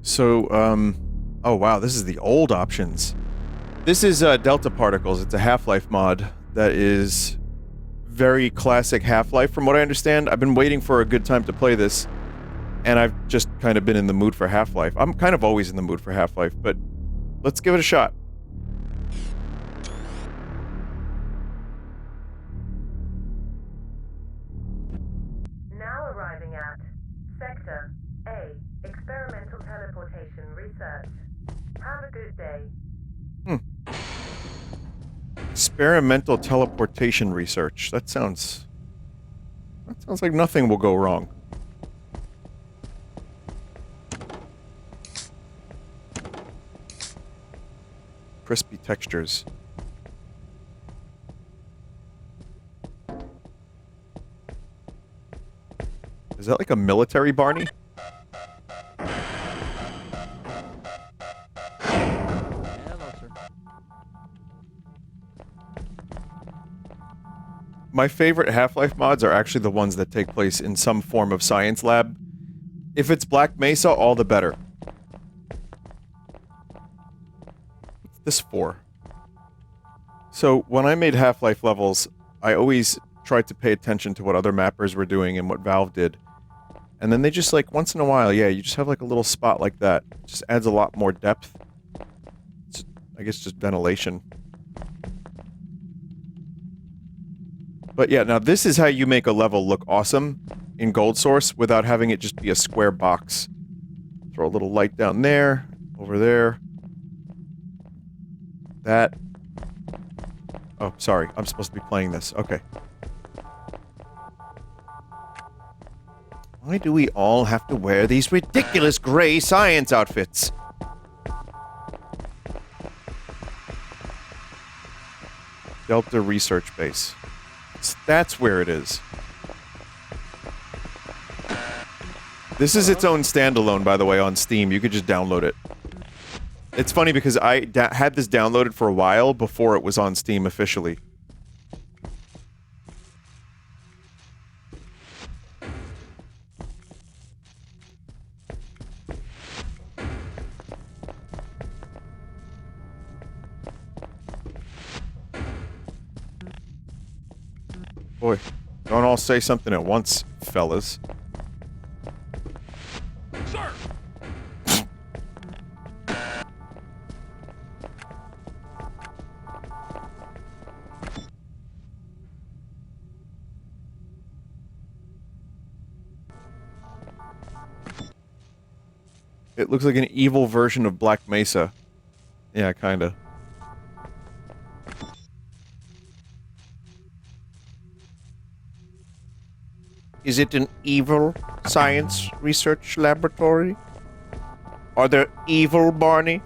So, oh wow, this is the old options. This is Delta Particles. It's a Half-Life mod that is very classic Half-Life from what I understand. I've been waiting for a good time to play this, and I've just kind of been in the mood for Half-Life. I'm kind of always in the mood for Half-Life, but let's give it a shot. Now arriving at Sector A, Experimental Teleportation Research. Have a good day. Experimental Teleportation Research. That sounds like nothing will go wrong. Crispy textures. Is that like a military Barney? My favorite Half-Life mods are actually the ones that take place in some form of science lab. If it's Black Mesa, all the better. What's this for? So, when I made Half-Life levels, I always tried to pay attention to what other mappers were doing and what Valve did. And then they just, like, once in a while, yeah, you just have, like, a little spot like that. It just adds a lot more depth. It's, I guess, just ventilation. But yeah, now this is how you make a level look awesome in Gold Source without having it just be a square box. Throw a little light down there, over there. That. Oh, sorry, I'm supposed to be playing this. Okay. Why do we all have to wear these ridiculous gray science outfits? Delta Research Base. That's where it is. This is its own standalone, by the way, on Steam. You could just download it. It's funny because I had this downloaded for a while before it was on Steam officially. Boy, don't all say something at once, fellas. Sir! It looks like an evil version of Black Mesa. Yeah, kinda. Is it an evil science research laboratory? Are there evil Barneys?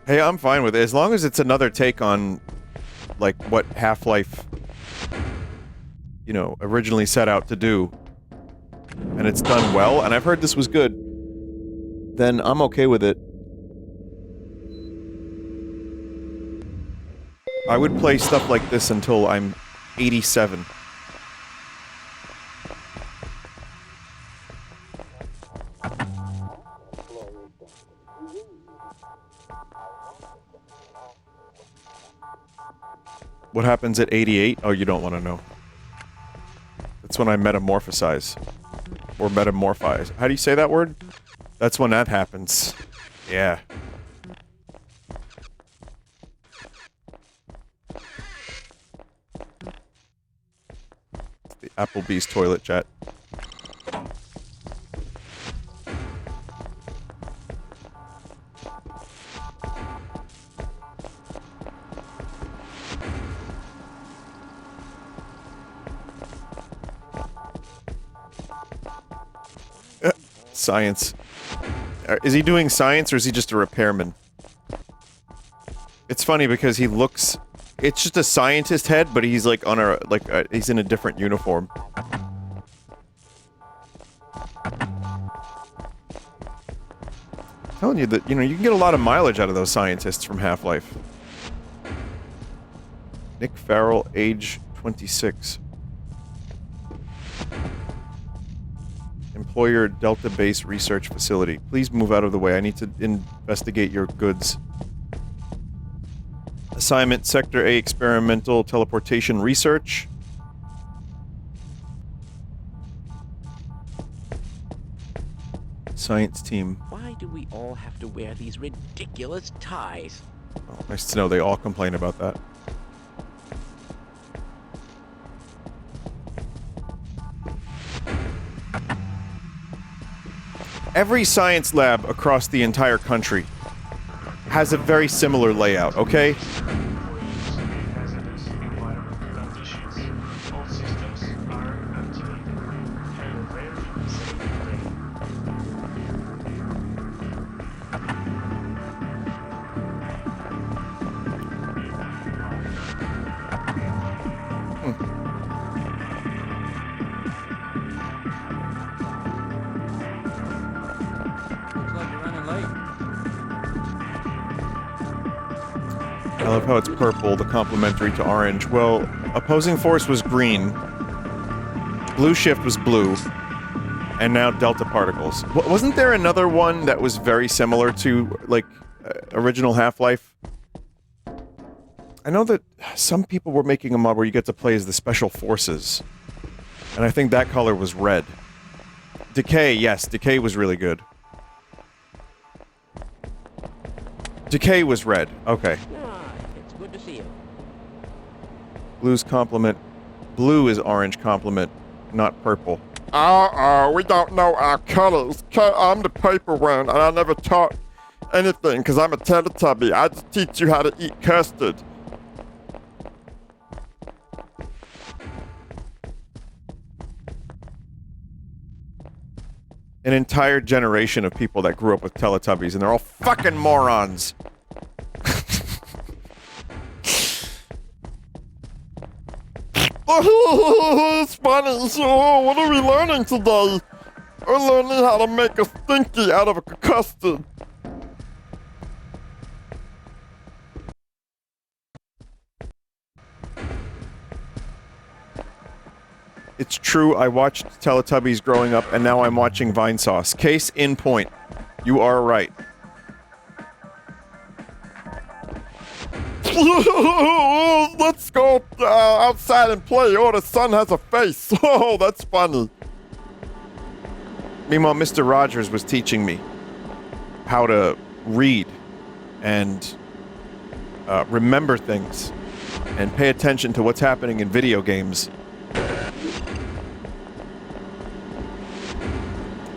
Hey, I'm fine with it. As long as it's another take on, like, what Half-Life, you know, originally set out to do, and it's done well, and I've heard this was good, then I'm okay with it. I would play stuff like this until I'm 87. What happens at 88? Oh, you don't want to know. That's when I metamorphosize. Or metamorphize. How do you say that word? That's when that happens. Yeah. The Applebee's toilet chat. Science. Is he doing science or is he just a repairman? It's funny because he looks... It's just a scientist head, but he's like on a... he's in a different uniform. I'm telling you that, you know, you can get a lot of mileage out of those scientists from Half-Life. Nick Farrell, age 26. Employer Delta Base Research Facility. Please move out of the way. I need to investigate your goods. Assignment Sector A Experimental Teleportation Research. Science team. Why do we all have to wear these ridiculous ties? Oh, nice to know they all complain about that. Every science lab across the entire country has a very similar layout, okay? I love how it's purple, the complementary to orange. Well, opposing force was green, blue shift was blue, and now delta particles. Wasn't there another one that was very similar to, like, original Half-Life? I know that some people were making a mod where you get to play as the special forces, and I think that color was red. Decay, yes, Decay was really good. Decay was red, okay. It's good to see you. Blue's complement. Blue is orange complement, not purple. We don't know our colors. I'm the paper one, and I never taught anything because I'm a Teletubby. I just teach you how to eat custard. An entire generation of people that grew up with Teletubbies, and they're all fucking morons. It's funny. So, what are we learning today? We're learning how to make a stinky out of a custard. It's true, I watched Teletubbies growing up, and now I'm watching Vinesauce. Case in point. You are right. Let's go outside and play. Oh, the sun has a face. Oh, that's funny. Meanwhile, Mr. Rogers was teaching me how to read and remember things and pay attention to what's happening in video games.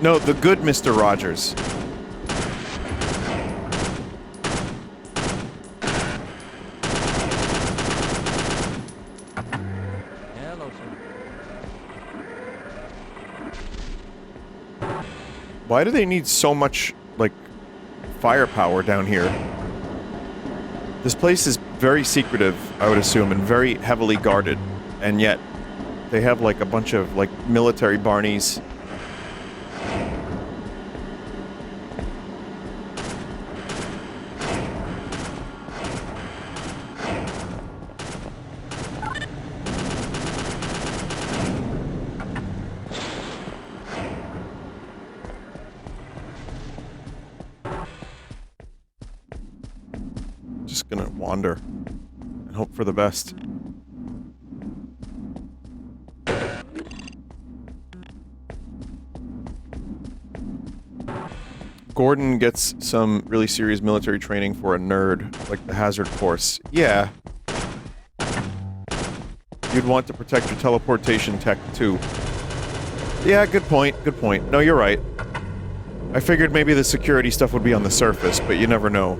No, the good Mr. Rogers. Hello, sir. Why do they need so much, like, firepower down here? This place is very secretive, I would assume, and very heavily guarded. And yet, they have, like, a bunch of, like, military Barneys. Just gonna wander and hope for the best. Gordon gets some really serious military training for a nerd, like the Hazard course. Yeah. You'd want to protect your teleportation tech, too. Yeah, good point, good point. No, you're right. I figured maybe the security stuff would be on the surface, but you never know.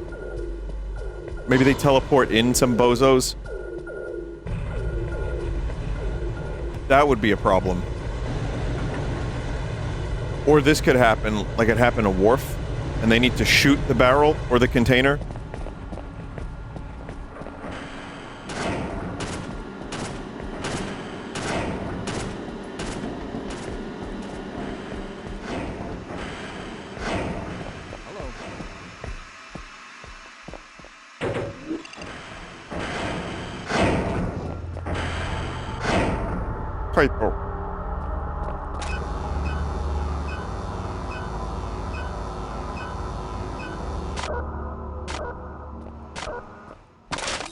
Maybe they teleport in some bozos? That would be a problem. Or this could happen, like it happened to Worf, and they need to shoot the barrel or the container. paper.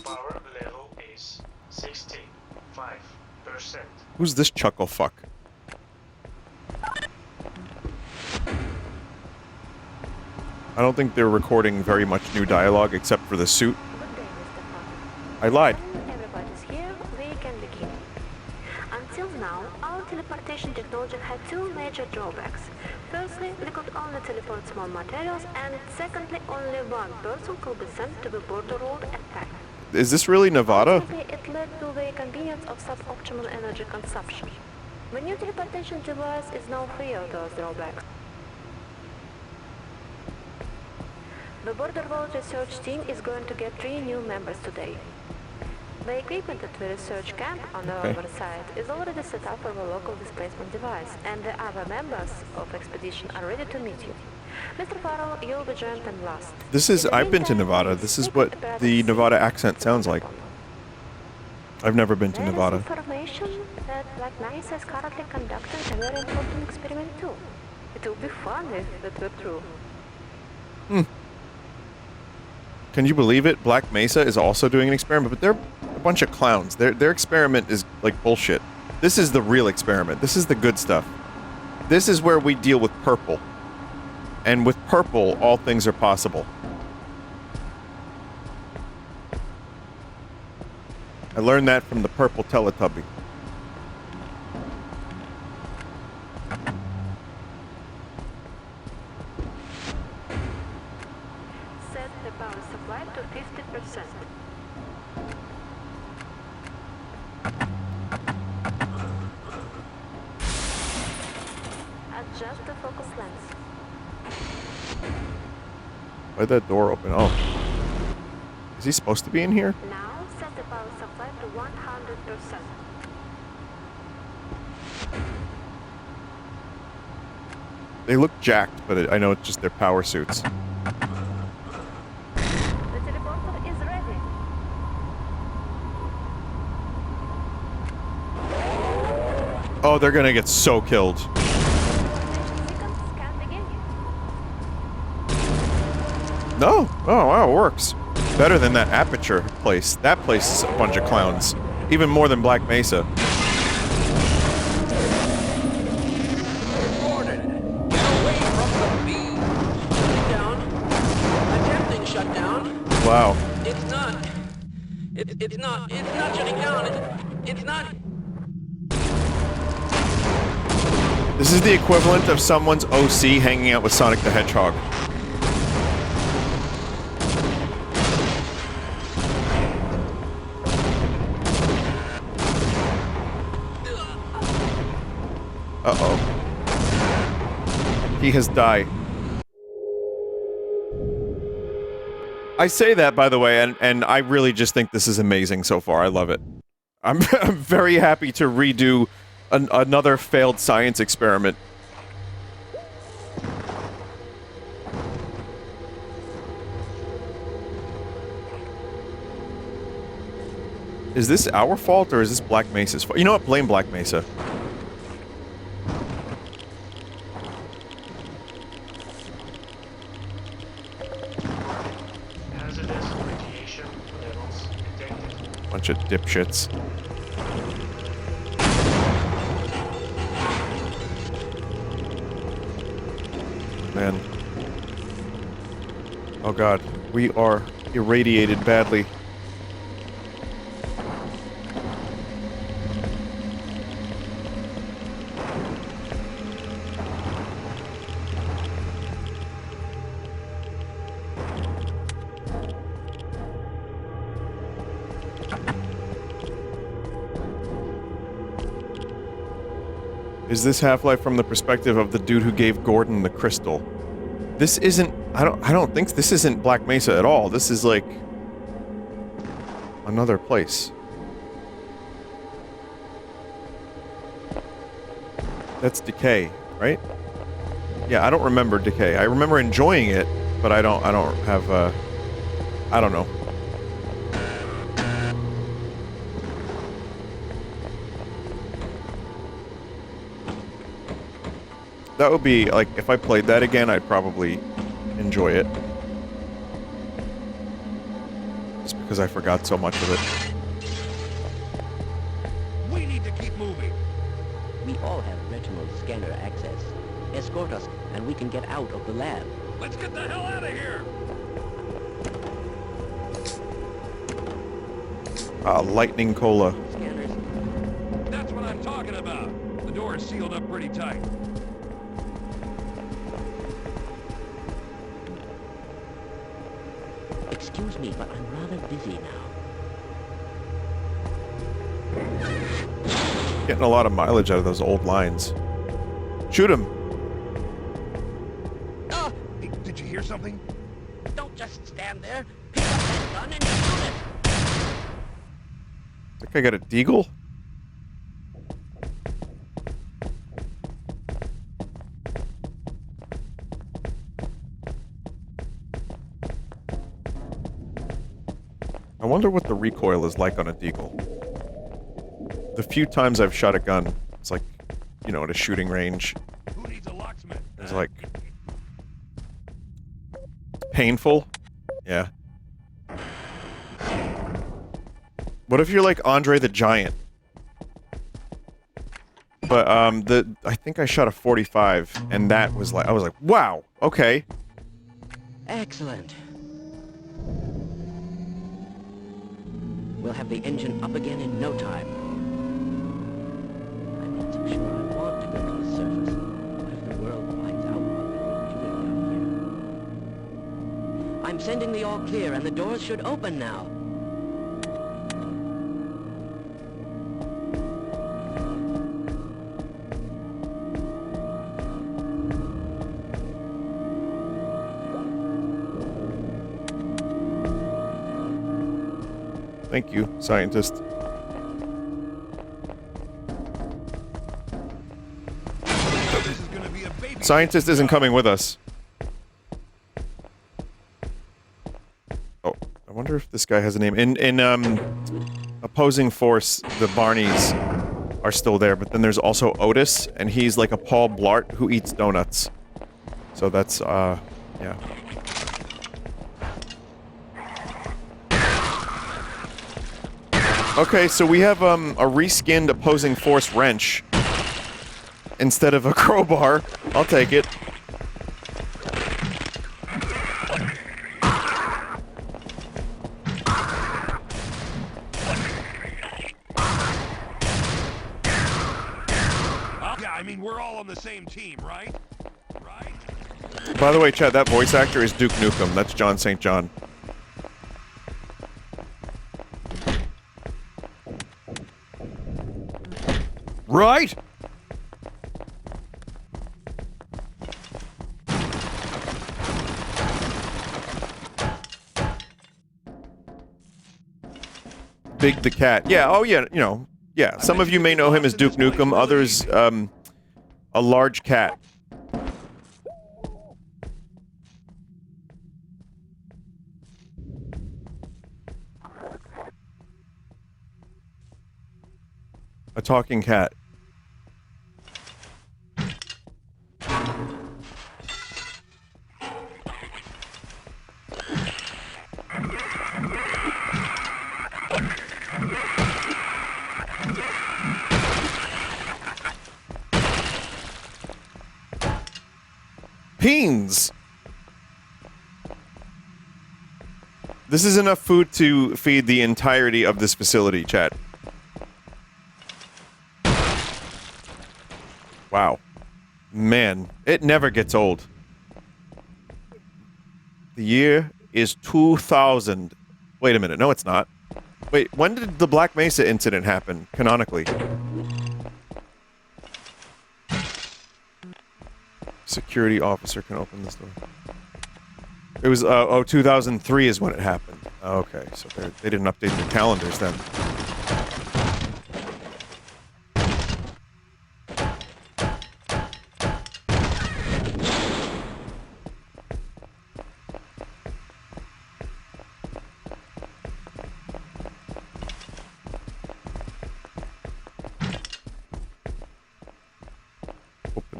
Power level is 65%. Who's this chuckle fuck? I don't think they're recording very much new dialogue except for the suit. Good day, Mr. Fox. I lied. When everybody's here, we can begin. Until now, our teleportation technology had two major drawbacks. Firstly, we could only teleport small materials, and secondly, only one person could be sent to the border road at a time. Is this really Nevada? Ultimately, it led to the inconvenience of suboptimal energy consumption. The new teleportation device is now free of those drawbacks. The Border Road research team is going to get 3 new members today. The equipment at the research camp on the Okay. other side is already set up for the local displacement device, and the other members of expedition are ready to meet you. Mr. Farrell, you'll be joined in last. This is. In the I've been to meantime, Nevada. please This is keep what apparatus the safe Nevada and accent sounds like. switched on. I've never been to There is Nevada. information that Black Mesa is currently conducting a very important experiment too. It would be fun if that were true. Can you believe it? Black Mesa is also doing an experiment, but they're a bunch of clowns. Their experiment is like bullshit. This is the real experiment. This is the good stuff. This is where we deal with purple. And with purple, all things are possible. I learned that from the purple Teletubby. Set the power supply to 50%. Adjust the focus lens. Why'd that door open? Oh. Is he supposed to be in here? Now set the power supply to 100%. They look jacked, but I know it's just their power suits. The teleporter is ready. Oh, they're gonna get so killed. Teleportation sequence can begin. No. Oh, wow, it works. Better than that Aperture place. That place is a bunch of clowns. Even more than Black Mesa. Reported. Get away from the beam. Shutting down. Attempting shutdown. Wow. It's not. It's not. It's not shutting down. It's not. This is the equivalent of someone's OC hanging out with Sonic the Hedgehog. Uh-oh. He has died. I say that, by the way, and I really just think this is amazing so far. I love it. I'm very happy to redo another failed science experiment. Is this our fault or is this Black Mesa's fault? You know what? Blame Black Mesa. Hazardous radiation levels detected. Bunch of dipshits. Man. Oh god, we are irradiated badly. Is this Half-Life from the perspective of the dude who gave Gordon the crystal? This isn't... I don't think... This isn't Black Mesa at all. This is, like... another place. That's Decay, right? Yeah, I don't remember Decay. I remember enjoying it, but I don't have, I don't know. That would be, like, if I played that again, I'd probably enjoy it. Just because I forgot so much of it. We need to keep moving. We all have retinal scanner access. Escort us, and we can get out of the lab. Let's get the hell out of here. Lightning Cola. Scanners. That's what I'm talking about. The door is sealed up pretty tight. Excuse me, but I'm rather busy now. Getting a lot of mileage out of those old lines. Shoot him! Ah! Hey, did you hear something? Don't just stand there. Pick up that gun and shoot it. Think I got a deagle? I wonder what the recoil is like on a deagle. The few times I've shot a gun, it's like, you know, at a shooting range, Who needs a locksmith? it's like painful. Yeah. What if you're like Andre the Giant? But I think I shot a 45, and that was like, I was like, wow, okay. Excellent. We'll have the engine up again in no time. I'm not so sure I want to go to the surface. What if the world finds out what we're doing down here? I'm sending the all clear, and the doors should open now. Thank you, scientist. This is gonna be a baby. Scientist isn't coming with us. Oh, I wonder if this guy has a name. In Opposing Force, the Barneys are still there, but then there's also Otis, and he's like a Paul Blart who eats donuts. So that's, yeah. Okay, so we have a reskinned Opposing Force wrench instead of a crowbar. I'll take it. Yeah, I mean, we're all on the same team, right? Right? By the way, Chad, that voice actor is Duke Nukem. That's John St. John. Right? Big the Cat. Yeah, oh yeah, you know, yeah. Some of you may know him as Duke Nukem, others, a large cat. A talking cat. Beans! This is enough food to feed the entirety of this facility, chat. Wow. Man, it never gets old. The year is 2000. Wait a minute, no it's not. Wait, when did the Black Mesa incident happen, canonically? Security officer can open this door. It was, 2003 is when it happened. Okay, so they didn't update their calendars then.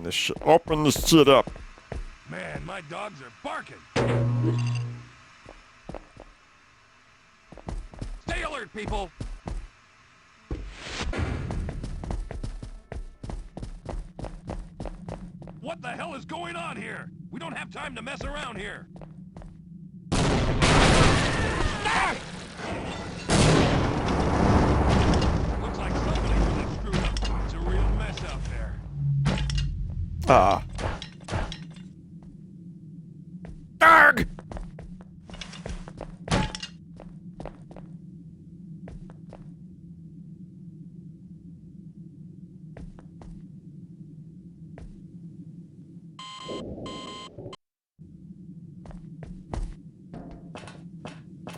this shit. Open this shit up. Man, my dogs are barking. Stay alert, people. What the hell is going on here? We don't have time to mess around here. Ah! Looks like somebody really screwed up. It's a real mess out there. Ah. Arg!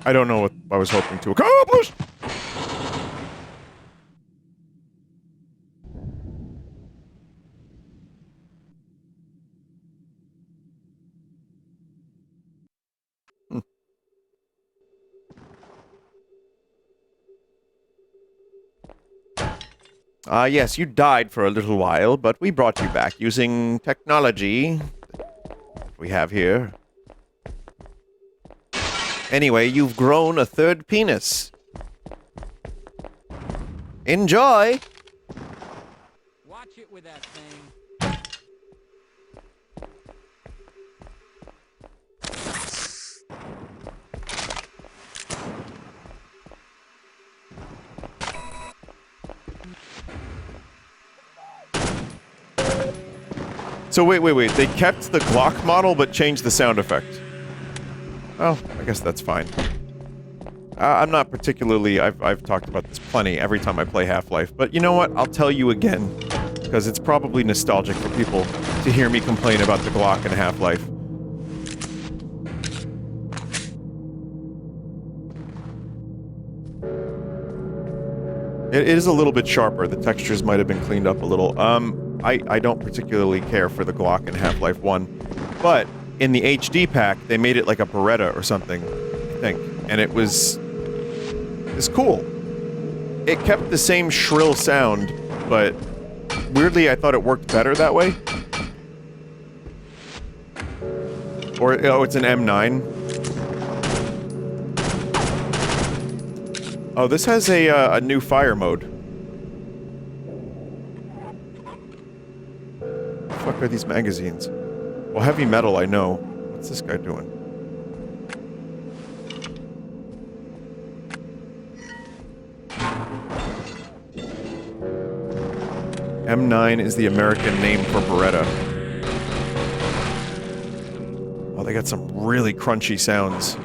I don't know what I was hoping to accomplish. Yes, you died for a little while, but we brought you back using technology that we have here. Anyway, you've grown a third penis. Enjoy! Watch it with that thing. So wait. They kept the Glock model but changed the sound effect. Oh, I guess that's fine. I'm not particularly... I've talked about this plenty every time I play Half-Life, but you know what? I'll tell you again, because it's probably nostalgic for people to hear me complain about the Glock in Half-Life. It is a little bit sharper. The textures might have been cleaned up a little. I don't particularly care for the Glock in Half-Life 1, but in the HD pack, they made it like a Beretta or something, I think, and it's cool. It kept the same shrill sound, but weirdly, I thought it worked better that way. Or, oh, it's an M9. Oh, this has a new fire mode. What the fuck are these magazines? Well, heavy metal, I know. What's this guy doing? M9 is the American name for Beretta. Oh, they got some really crunchy sounds.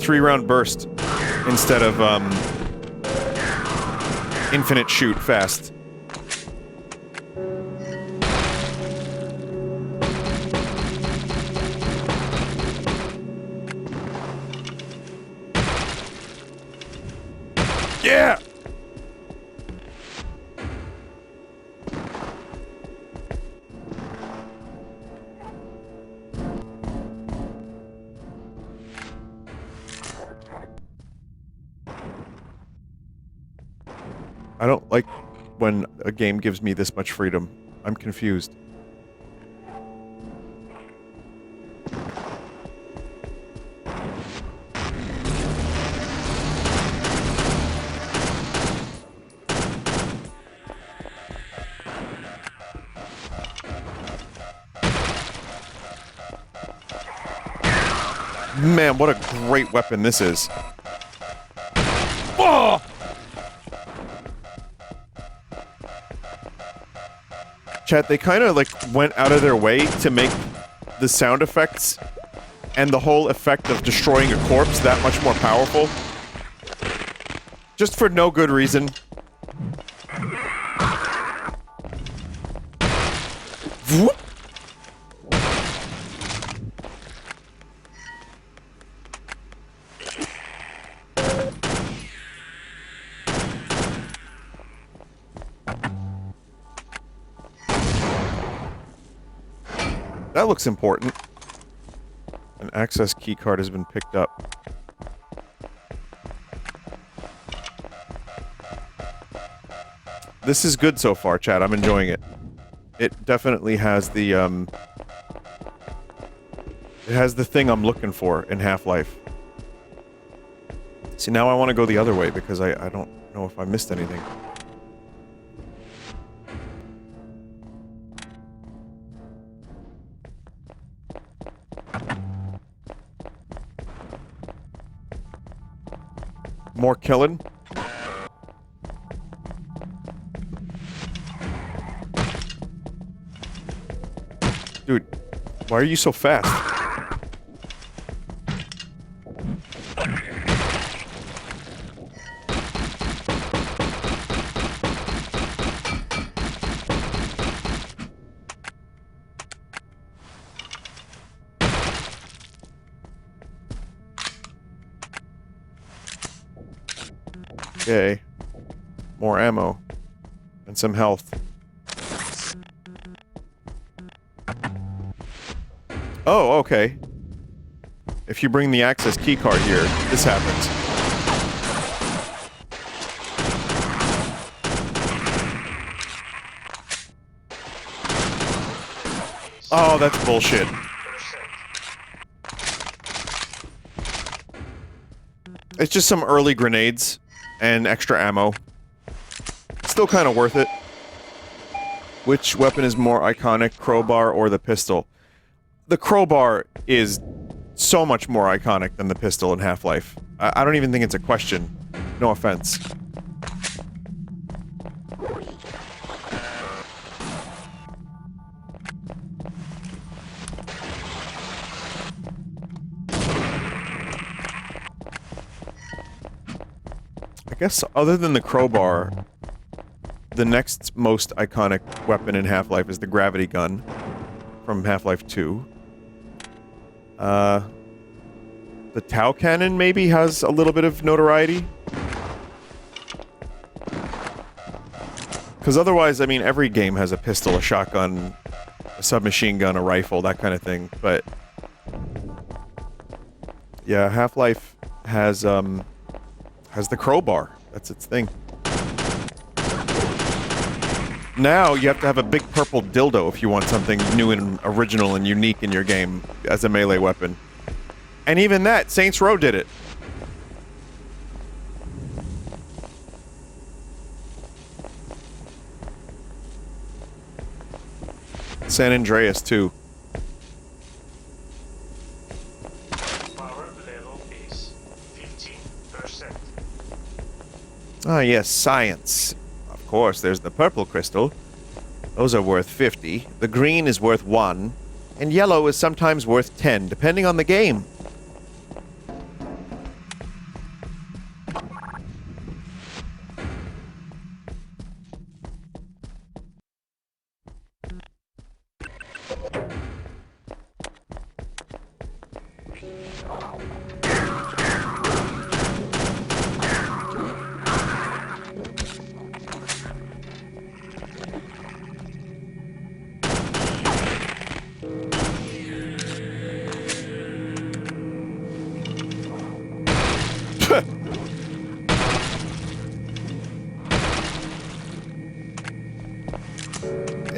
Three-round burst instead of, infinite shoot fast. Yeah! I don't like when a game gives me this much freedom. I'm confused. Man, what a great weapon this is. Oh! Chat, they kind of, like, went out of their way to make the sound effects and the whole effect of destroying a corpse that much more powerful. Just for no good reason. Whoop. That looks important. An access keycard has been picked up. This is good so far, chat. I'm enjoying it. It definitely has the, it has the thing I'm looking for in Half-Life. See, now I want to go the other way because I don't know if I missed anything. More killing? Dude, why are you so fast? Okay. More ammo. And some health. Oh, okay. If you bring the access keycard here, this happens. Oh, that's bullshit. It's just some early grenades and extra ammo. Still kind of worth it. Which weapon is more iconic, crowbar or the pistol? The crowbar is so much more iconic than the pistol in Half-Life. I don't even think it's a question. No offense. I guess other than the crowbar, the next most iconic weapon in Half-Life is the gravity gun from Half-Life 2. The Tau cannon maybe has a little bit of notoriety. Because otherwise, I mean, every game has a pistol, a shotgun, a submachine gun, a rifle, that kind of thing, but... yeah, Half-Life has the crowbar. That's its thing. Now, you have to have a big purple dildo if you want something new and original and unique in your game as a melee weapon. And even that, Saints Row did it. San Andreas, too. Power level is 15%. Ah, yes, science. Of course, there's the purple crystal. Those are worth 50. The green is worth 1. And yellow is sometimes worth 10, depending on the game.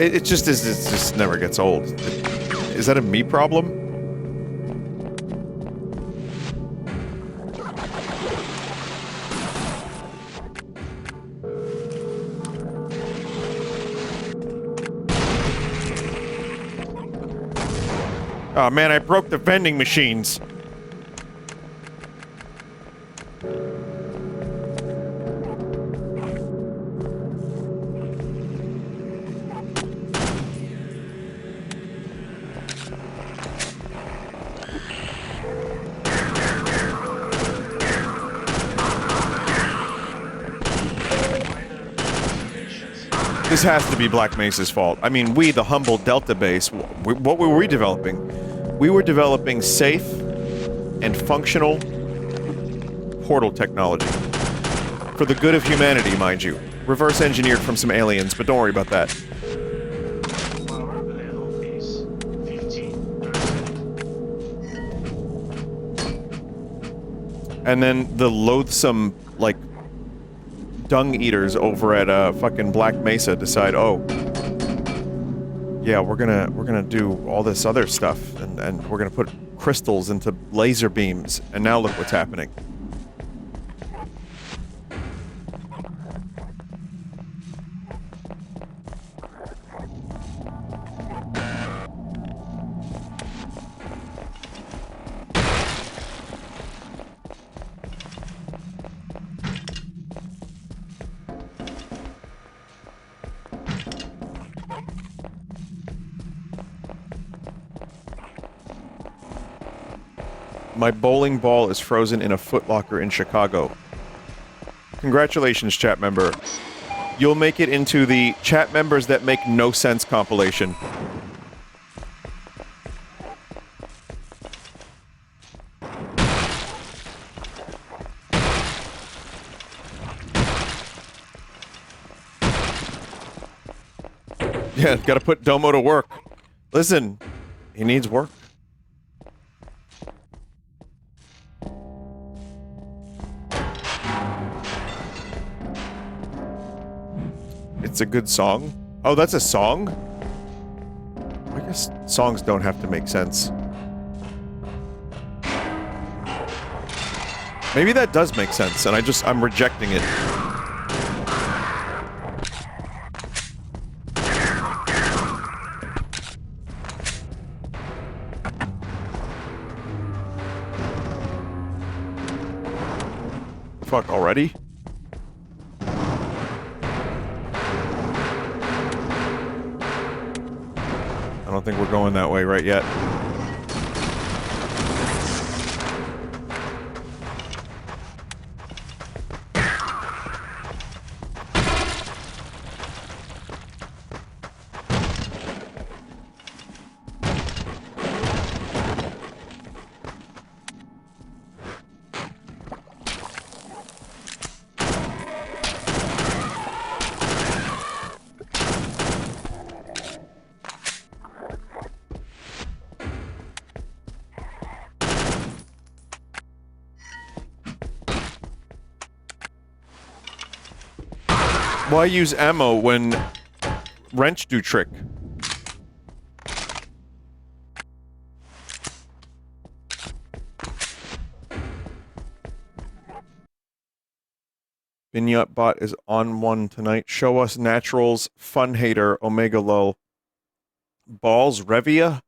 It just is. It just never gets old. Is that a me problem? Oh man, I broke the vending machines. This has to be Black Mesa's fault. I mean, we, the humble Delta base, what were we developing? We were developing safe and functional portal technology. For the good of humanity, mind you. Reverse engineered from some aliens, but don't worry about that. Power level is 15%. And then the loathsome, like, dung eaters over at fucking Black Mesa decide, oh, yeah, we're gonna do all this other stuff, and we're gonna put crystals into laser beams, and now look what's happening. My bowling ball is frozen in a footlocker in Chicago. Congratulations, chat member. You'll make it into the chat members that make no sense compilation. Yeah, gotta put Domo to work. Listen, he needs work. It's a good song. Oh, that's a song? I guess songs don't have to make sense. Maybe that does make sense, and I'm rejecting it. Fuck, already? I don't think we're going that way right yet. Why use ammo when wrench do trick? Vignette bot is on one tonight. Show us naturals, fun hater, Omega Lull. Balls, Revia?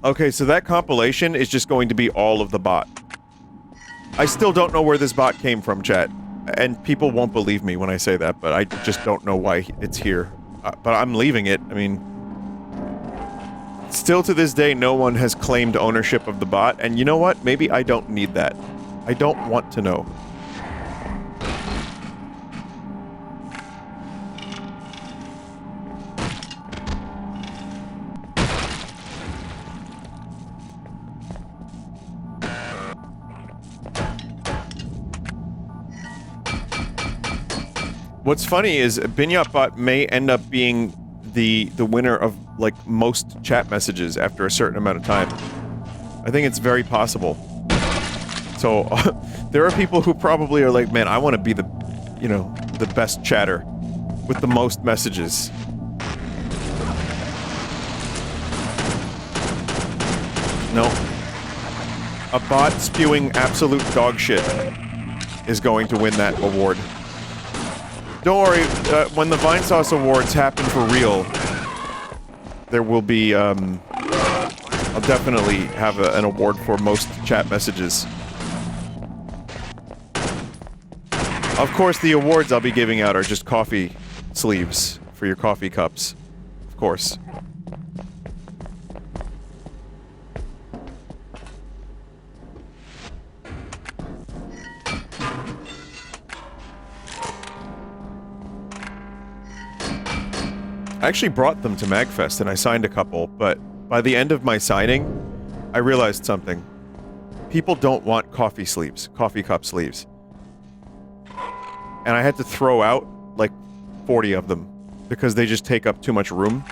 Okay, so that compilation is just going to be all of the bot. I still don't know where this bot came from, chat. And people won't believe me when I say that, but I just don't know why it's here. But I'm leaving it. I mean... Still to this day, no one has claimed ownership of the bot, and you know what? Maybe I don't need that. I don't want to know. What's funny is Binyatbot may end up being the winner of, like, most chat messages after a certain amount of time. I think it's very possible. So, there are people who probably are like, man, I want to be the, you know, the best chatter with the most messages. No. A bot spewing absolute dog shit is going to win that award. Don't worry, when the Vinesauce Awards happen for real, there will be, I'll definitely have an award for most chat messages. Of course, the awards I'll be giving out are just coffee sleeves for your coffee cups. Of course. I actually brought them to MagFest and I signed a couple, but by the end of my signing, I realized something. People don't want coffee sleeves, coffee cup sleeves. And I had to throw out, like, 40 of them, because they just take up too much room.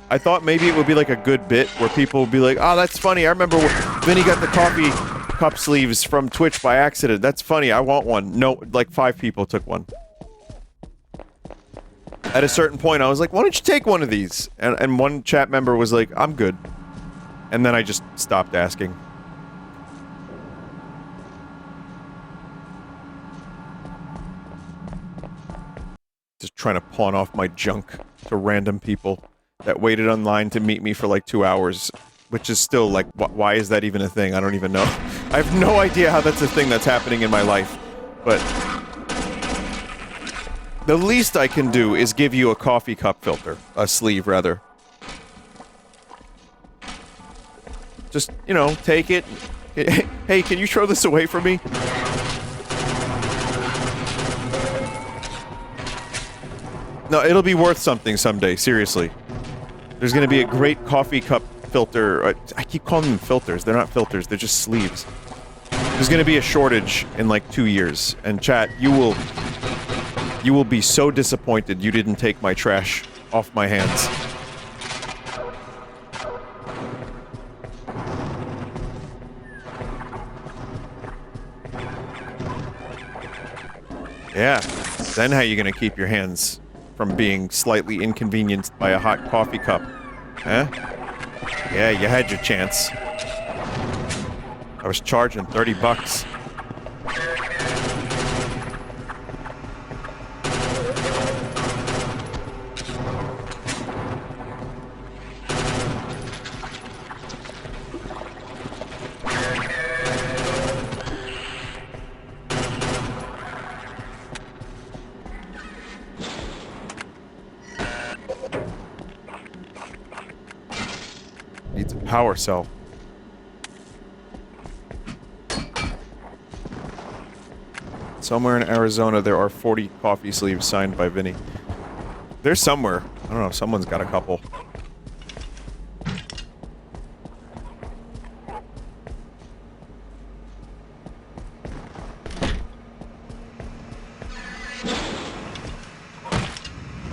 I thought maybe it would be like a good bit where people would be like, oh, that's funny, I remember when Vinny got the coffee cup sleeves from Twitch by accident. That's funny. I want one. No, like 5 people took one. At a certain point, I was like, why don't you take one of these? And one chat member was like, I'm good. And then I just stopped asking. Just trying to pawn off my junk to random people that waited online to meet me for like 2 hours. Which is still like, why is that even a thing? I don't even know. I have no idea how that's a thing that's happening in my life. But the least I can do is give you a coffee cup filter. A sleeve, rather. Just, you know, take it. Hey, can you throw this away from me? No, it'll be worth something someday, seriously. There's gonna be a great coffee cup filter. I keep calling them filters. They're not filters, they're just sleeves. There's gonna be a shortage in like 2 years. And chat, you will be so disappointed you didn't take my trash off my hands. Yeah. Then how you gonna keep your hands from being slightly inconvenienced by a hot coffee cup? Huh? Yeah, you had your chance. I was charging $30. Needs a power cell. Somewhere in Arizona, there are 40 coffee sleeves signed by Vinny. There's somewhere. I don't know, someone's got a couple.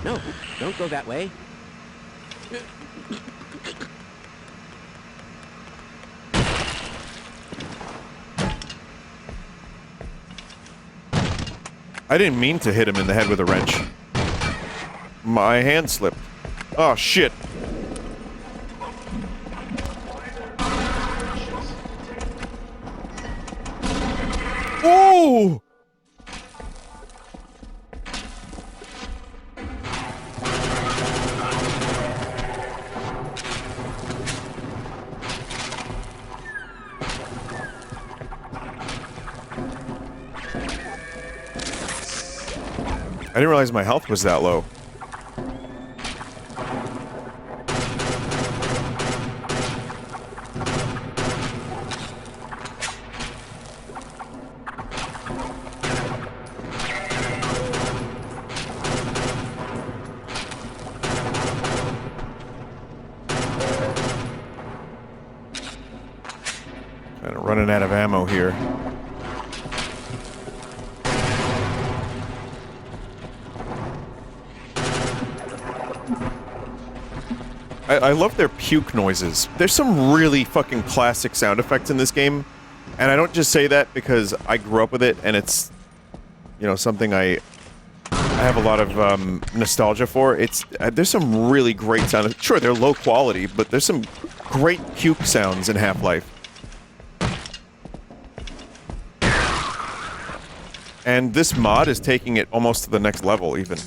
No, don't go that way. I didn't mean to hit him in the head with a wrench. My hand slipped. Oh, shit. Ooh! I didn't realize my health was that low. Kind of running out of ammo here. I love their puke noises. There's some really fucking classic sound effects in this game, and I don't just say that because I grew up with it and it's, you know, something I have a lot of nostalgia for. It's there's some really great sound. Sure, they're low quality, but there's some great puke sounds in Half-Life. And this mod is taking it almost to the next level, even.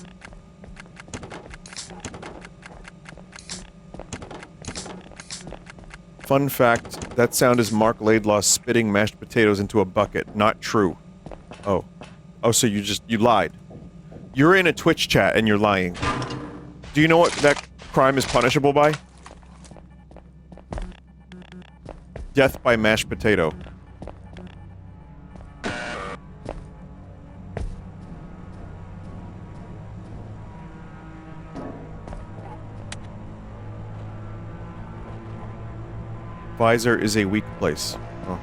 Fun fact, that sound is Mark Laidlaw spitting mashed potatoes into a bucket. Not true. Oh. Oh, so you lied. You're in a Twitch chat and you're lying. Do you know what that crime is punishable by? Death by mashed potato. Visor is a weak place. Oh.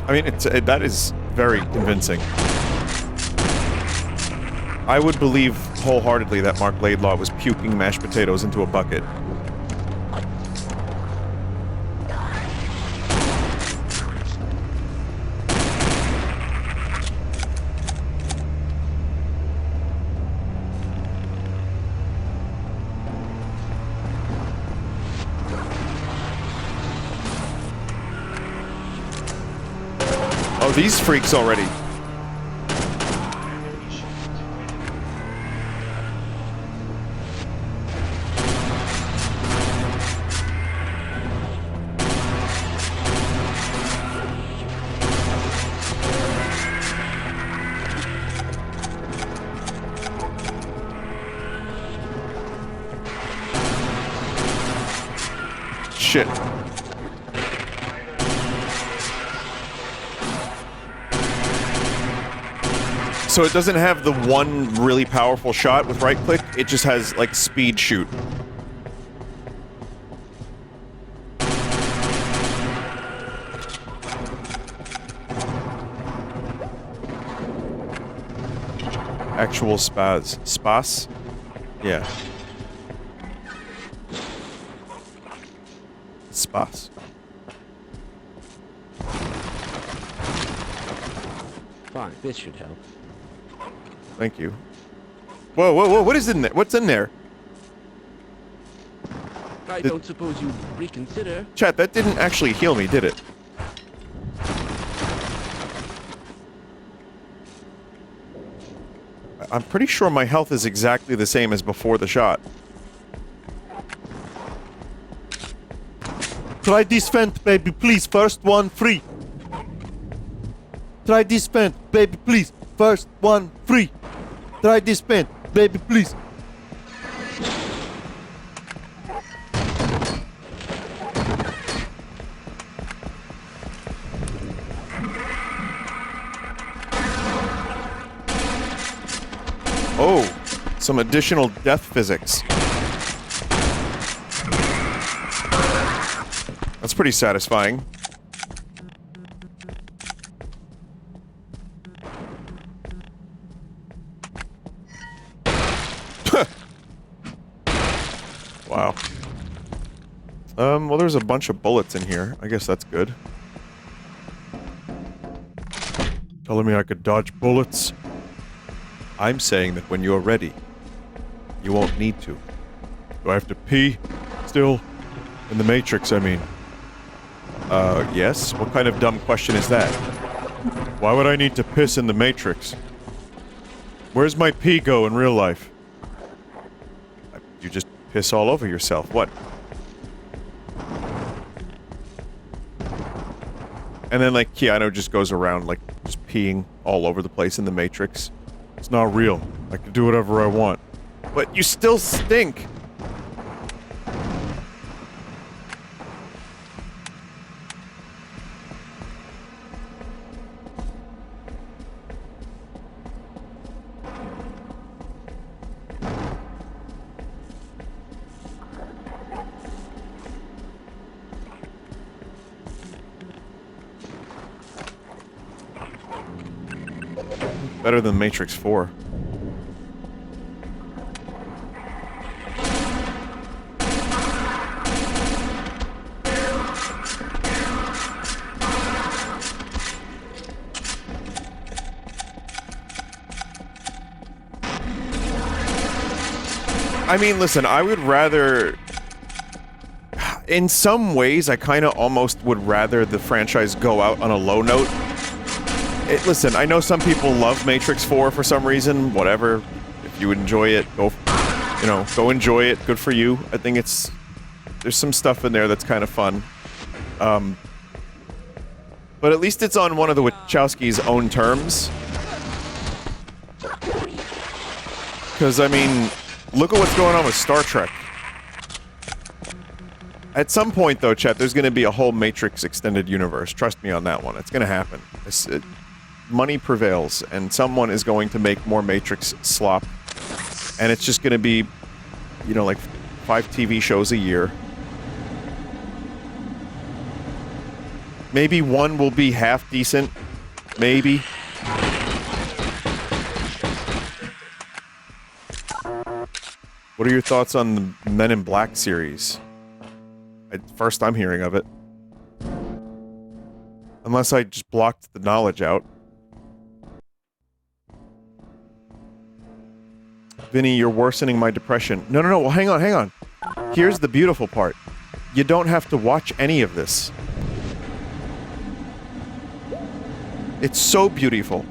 I mean, that is very convincing. I would believe wholeheartedly that Mark Laidlaw was puking mashed potatoes into a bucket. Oh, these freaks already. Shit. So it doesn't have the one really powerful shot with right click, it just has like speed shoot. Actual spaz. Spas? Yeah. Spas. Fine, this should help. Thank you. Whoa, whoa, whoa, what is in there? What's in there? I don't suppose you'd reconsider. Chat, that didn't actually heal me, did it? I'm pretty sure my health is exactly the same as before the shot. Try this vent, baby, please. First one free. Try this vent, baby, please. First one free. Try this vent, baby, please. Oh, some additional death physics. That's pretty satisfying. Wow. Well, there's a bunch of bullets in here. I guess that's good. Telling me I could dodge bullets? I'm saying that when you're ready, you won't need to. Do I have to pee? Still? In the Matrix, I mean. Yes? What kind of dumb question is that? Why would I need to piss in the Matrix? Where's my pee go in real life? You just piss all over yourself. What? And then, like, Keanu just goes around, like, just peeing all over the place in the Matrix. It's not real. I can do whatever I want. But you still stink! Better than Matrix 4. I mean, listen, I would rather... In some ways, I kind of almost would rather the franchise go out on a low note. Listen, I know some people love Matrix 4 for some reason, whatever. If you enjoy it, go enjoy it. Good for you. I think there's some stuff in there that's kind of fun. But at least it's on one of the Wachowskis' own terms. Because, I mean, look at what's going on with Star Trek. At some point, though, chat, there's going to be a whole Matrix extended universe. Trust me on that one. It's going to happen. Money prevails, and someone is going to make more Matrix slop. And it's just going to be, you know, like 5 TV shows a year. Maybe one will be half decent. Maybe. What are your thoughts on the Men in Black series? First I'm hearing of it. Unless I just blocked the knowledge out. Vinny, you're worsening my depression. No, well, hang on. Here's the beautiful part. You don't have to watch any of this. It's so beautiful.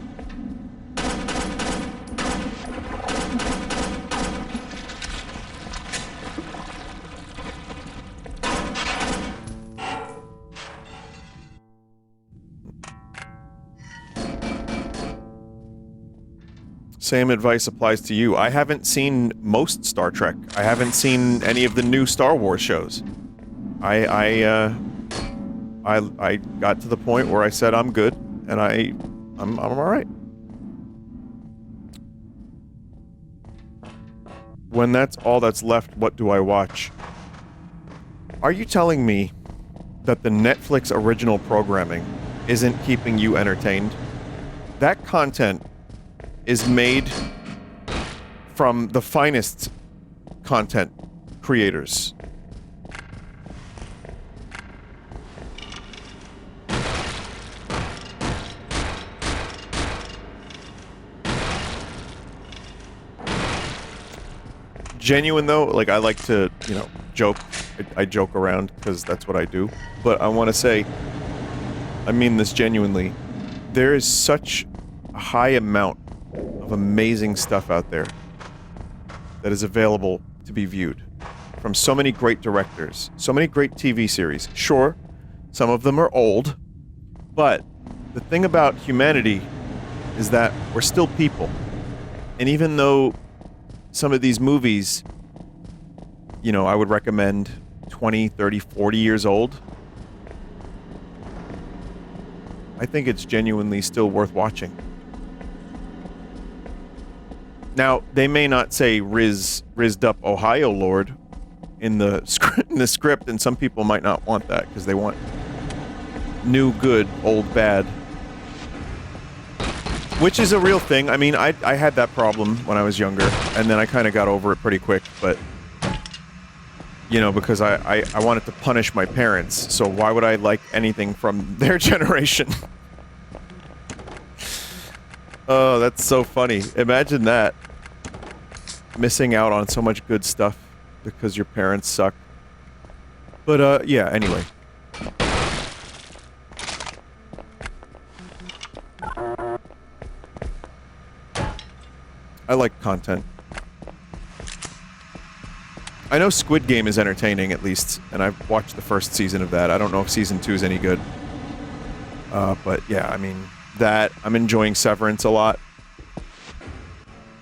Same advice applies to you. I haven't seen most Star Trek. I haven't seen any of the new Star Wars shows. I got to the point where I said I'm good, and I'm all right. When that's all that's left, what do I watch? Are you telling me that the Netflix original programming isn't keeping you entertained? That content is made from the finest content creators. Genuine though, like I like to, you know, joke. I joke around because that's what I do. But I want to say, I mean this genuinely. There is such a high amount of amazing stuff out there that is available to be viewed from so many great directors, so many great TV series. Sure, some of them are old, but the thing about humanity is that we're still people. And even though some of these movies, you know, I would recommend 20, 30, 40 years old, I think it's genuinely still worth watching. Now, they may not say rizzed up Ohio Lord in the script, and some people might not want that because they want new good, old bad. Which is a real thing. I mean, I had that problem when I was younger, and then I kind of got over it pretty quick, but you know, because I wanted to punish my parents, so why would I like anything from their generation? Oh, that's so funny. Imagine that. Missing out on so much good stuff because your parents suck. But, yeah, anyway. I like content. I know Squid Game is entertaining, at least, and I've watched the first season of that. I don't know if season 2 is any good. But, yeah, I mean, that... I'm enjoying Severance a lot.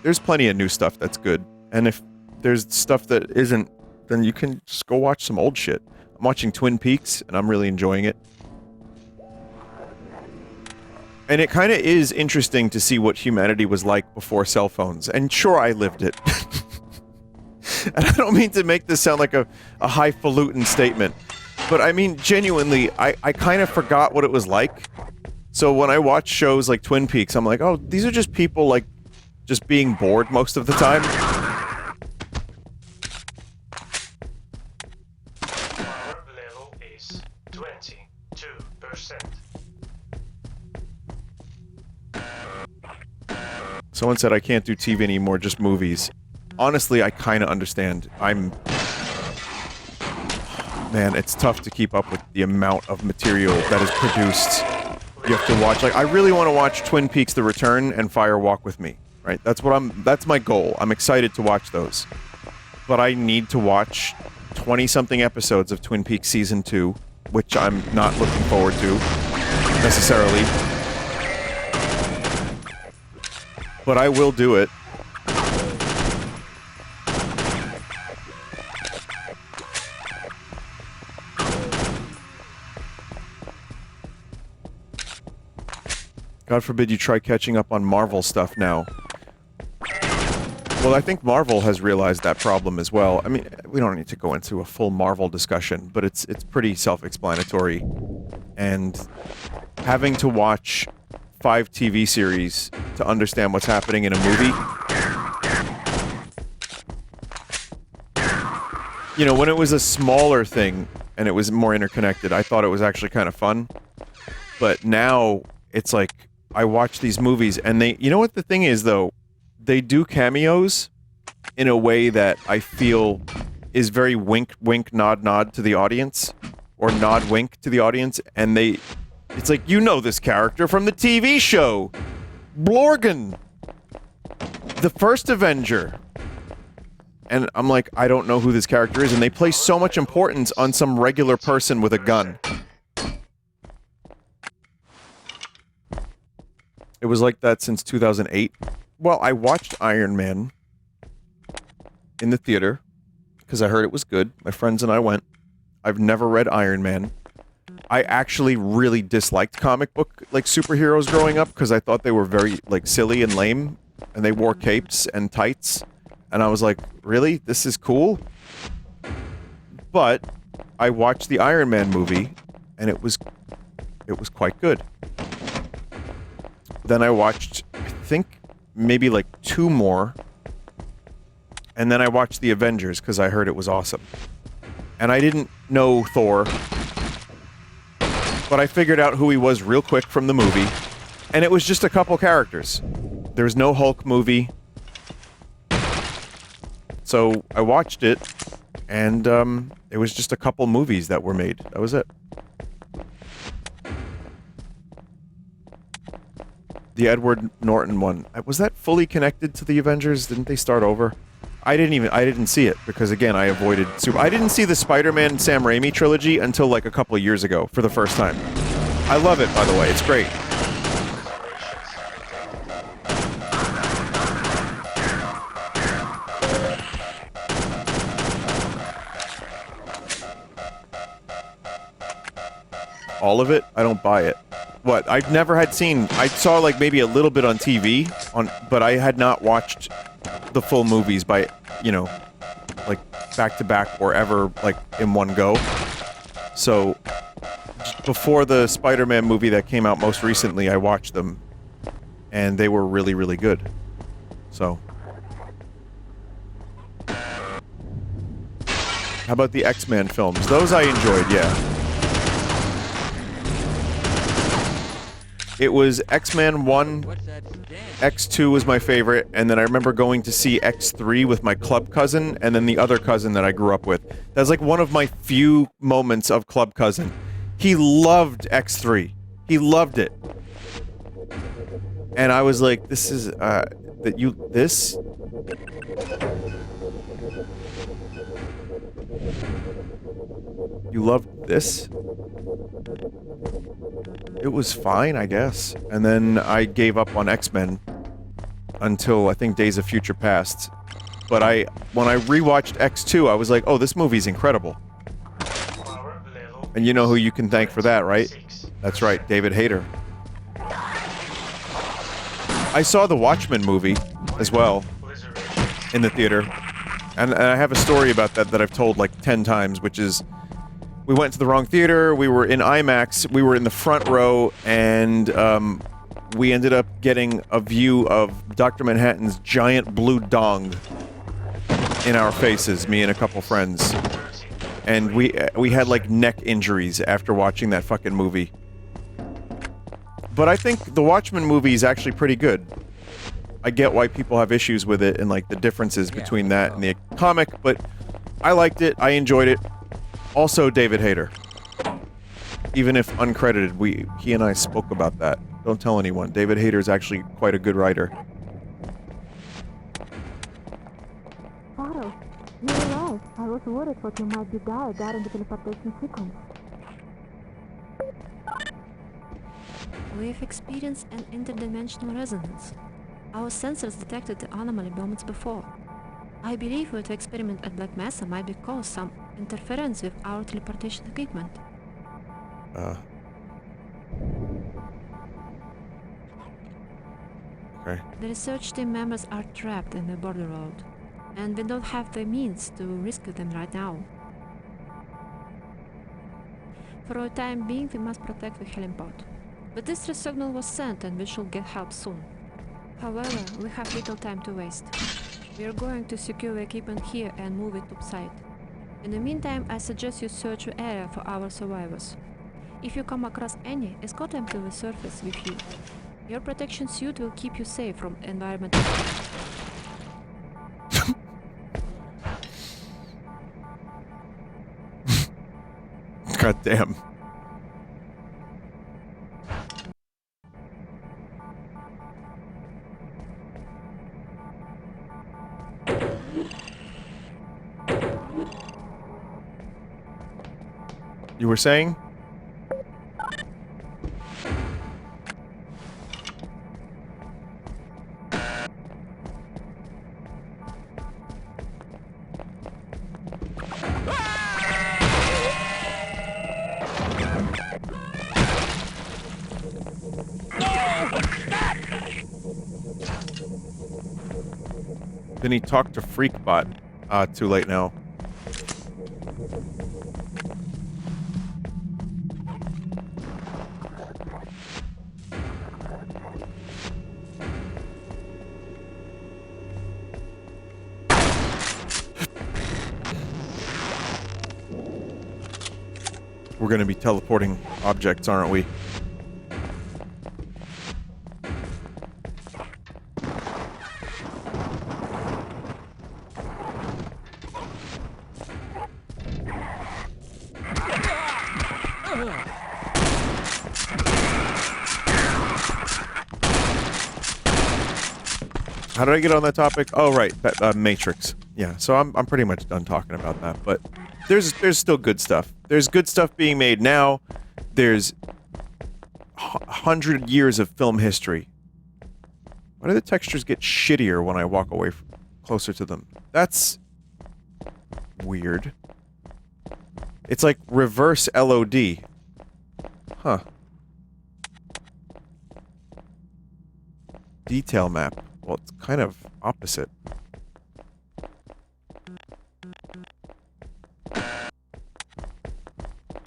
There's plenty of new stuff that's good. And if there's stuff that isn't, then you can just go watch some old shit. I'm watching Twin Peaks, and I'm really enjoying it. And it kind of is interesting to see what humanity was like before cell phones. And sure, I lived it. And I don't mean to make this sound like a highfalutin statement. But I mean, genuinely, I kind of forgot what it was like. So when I watch shows like Twin Peaks, I'm like, oh, these are just people, like, just being bored most of the time. Power level is 22%. Someone said I can't do TV anymore, just movies. Honestly, I kind of understand. Man, it's tough to keep up with the amount of material that is produced. You have to watch, like, I really want to watch Twin Peaks The Return and Fire Walk with Me. Right? That's my goal. I'm excited to watch those. But I need to watch 20-something episodes of Twin Peaks Season 2, which I'm not looking forward to, necessarily. But I will do it. God forbid you try catching up on Marvel stuff now. Well, I think Marvel has realized that problem as well. I mean, we don't need to go into a full Marvel discussion, but it's pretty self-explanatory. And having to watch 5 TV series to understand what's happening in a movie. You know, when it was a smaller thing and it was more interconnected, I thought it was actually kind of fun. But now it's like I watch these movies and they, you know what the thing is though? They do cameos in a way that I feel is very wink, wink, nod, nod to the audience. Or nod, wink to the audience. And it's like, you know this character from the TV show. Blorgan. The first Avenger. And I'm like, I don't know who this character is. And they place so much importance on some regular person with a gun. It was like that since 2008. Well, I watched Iron Man in the theater because I heard it was good. My friends and I went. I've never read Iron Man. I actually really disliked comic book like superheroes growing up because I thought they were very like silly and lame, and they wore capes and tights, and I was like, really? This is cool? But I watched the Iron Man movie, and it was quite good. Then I watched, I think, maybe like 2 more. And then I watched The Avengers because I heard it was awesome. And I didn't know Thor. But I figured out who he was real quick from the movie. And it was just a couple characters. There was no Hulk movie. So I watched it. And it was just a couple movies that were made. That was it. The Edward Norton one. Was that fully connected to the Avengers? Didn't they start over? I didn't see it because again, I avoided I didn't see the Spider-Man Sam Raimi trilogy until like a couple of years ago for the first time. I love it, by the way. It's great. All of it? I don't buy it. What? I've never had seen... I saw, like, maybe a little bit on TV, but I had not watched the full movies by, you know, like, back-to-back or ever, like, in one go. So, before the Spider-Man movie that came out most recently, I watched them, and they were really, really good. So... How about the X-Men films? Those I enjoyed, yeah. It was X-Men 1, X2 was my favorite, and then I remember going to see X3 with my club cousin, and then the other cousin that I grew up with. That's like one of my few moments of club cousin. He loved X3. He loved it. And I was like, this is, this? You loved this? It was fine, I guess. And then I gave up on X-Men until, I think, Days of Future Past. But when I rewatched X2, I was like, oh, this movie's incredible. And you know who you can thank for that, right? That's right, David Hayter. I saw the Watchmen movie as well in the theater. And I have a story about that I've told like 10 times, which is... We went to the wrong theater, we were in IMAX, we were in the front row, and we ended up getting a view of Dr. Manhattan's giant blue dong in our faces, me and a couple friends. And we had like neck injuries after watching that fucking movie. But I think the Watchmen movie is actually pretty good. I get why people have issues with it and like the differences between that and the comic, but I liked it, I enjoyed it. Also, David Hayter. Even if uncredited, he and I spoke about that. Don't tell anyone. David Hayter is actually quite a good writer. Father, you're right. I was worried that you might be died during the teleportation sequence. We've experienced an interdimensional resonance. Our sensors detected the anomaly moments before. I believe that the experiment at Black Mesa might be cause some interference with our teleportation equipment. Okay. The research team members are trapped in the border road, and we don't have the means to rescue them right now. For a time being, we must protect the healing pod. The distress signal was sent and we should get help soon. However, we have little time to waste. We are going to secure the equipment here and move it topside. In the meantime, I suggest you search the area for our survivors. If you come across any, escort them to the surface with you. Your protection suit will keep you safe from environmental threats. God damn. You were saying? Vinny talked to Freakbot. Too late now. We're gonna be teleporting objects, aren't we? How did I get on that topic? Oh, right, that Matrix. Yeah, so I'm pretty much done talking about that, but there's still good stuff. There's good stuff being made now. There's 100 years of film history. Why do the textures get shittier when I walk away closer to them? That's weird. It's like reverse LOD. Huh. Detail map. Well, it's kind of opposite.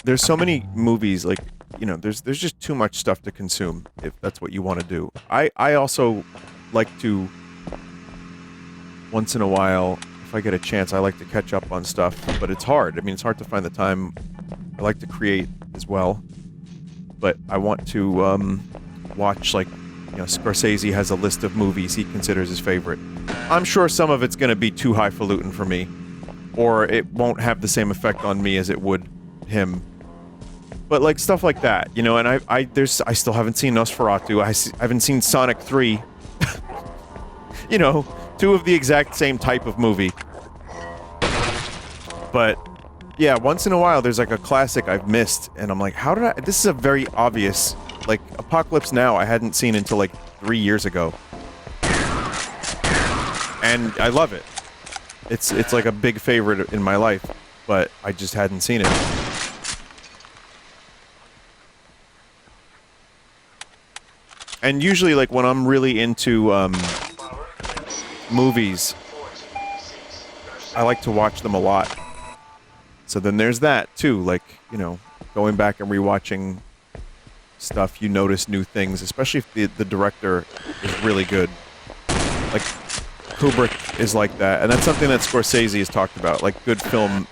There's so many movies, like, you know, there's just too much stuff to consume, if that's what you want to do. I also like to, once in a while, if I get a chance, I like to catch up on stuff, but it's hard. I mean, it's hard to find the time. I like to create as well, but I want to watch, like, you know, Scorsese has a list of movies he considers his favorite. I'm sure some of it's going to be too highfalutin for me, or it won't have the same effect on me as it would him. But, like, stuff like that, you know, and I still haven't seen Nosferatu. I haven't seen Sonic 3. You know, two of the exact same type of movie. But, yeah, once in a while there's, like, a classic I've missed, and I'm like, how did I... This is a very obvious... Like, Apocalypse Now I hadn't seen until, like, 3 years ago. And I love it. It's like a big favorite in my life, but I just hadn't seen it. And usually, like, when I'm really into, movies, I like to watch them a lot. So then there's that, too, like, you know, going back and rewatching stuff, you notice new things, especially if the director is really good. Like, Kubrick is like that, and that's something that Scorsese has talked about. Like, good film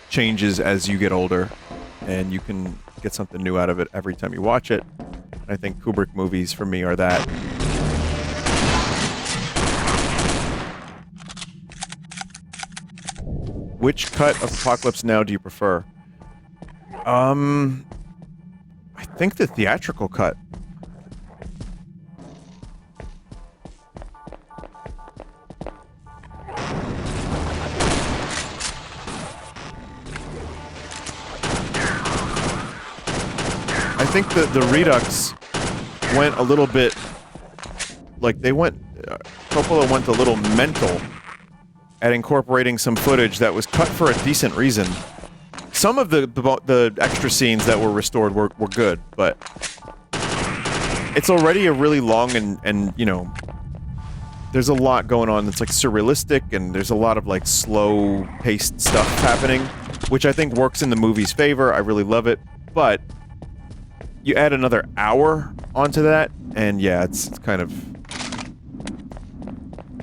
changes as you get older, and you can get something new out of it every time you watch it. I think Kubrick movies, for me, are that. Which cut of Apocalypse Now do you prefer? I think the theatrical cut. I think the Redux went a little bit, like, they went, Coppola went a little mental at incorporating some footage that was cut for a decent reason. Some of the extra scenes that were restored were good, but it's already a really long and, you know, there's a lot going on that's, like, surrealistic, and there's a lot of, like, slow-paced stuff happening, which I think works in the movie's favor. I really love it. But you add another hour onto that, and yeah, it's kind of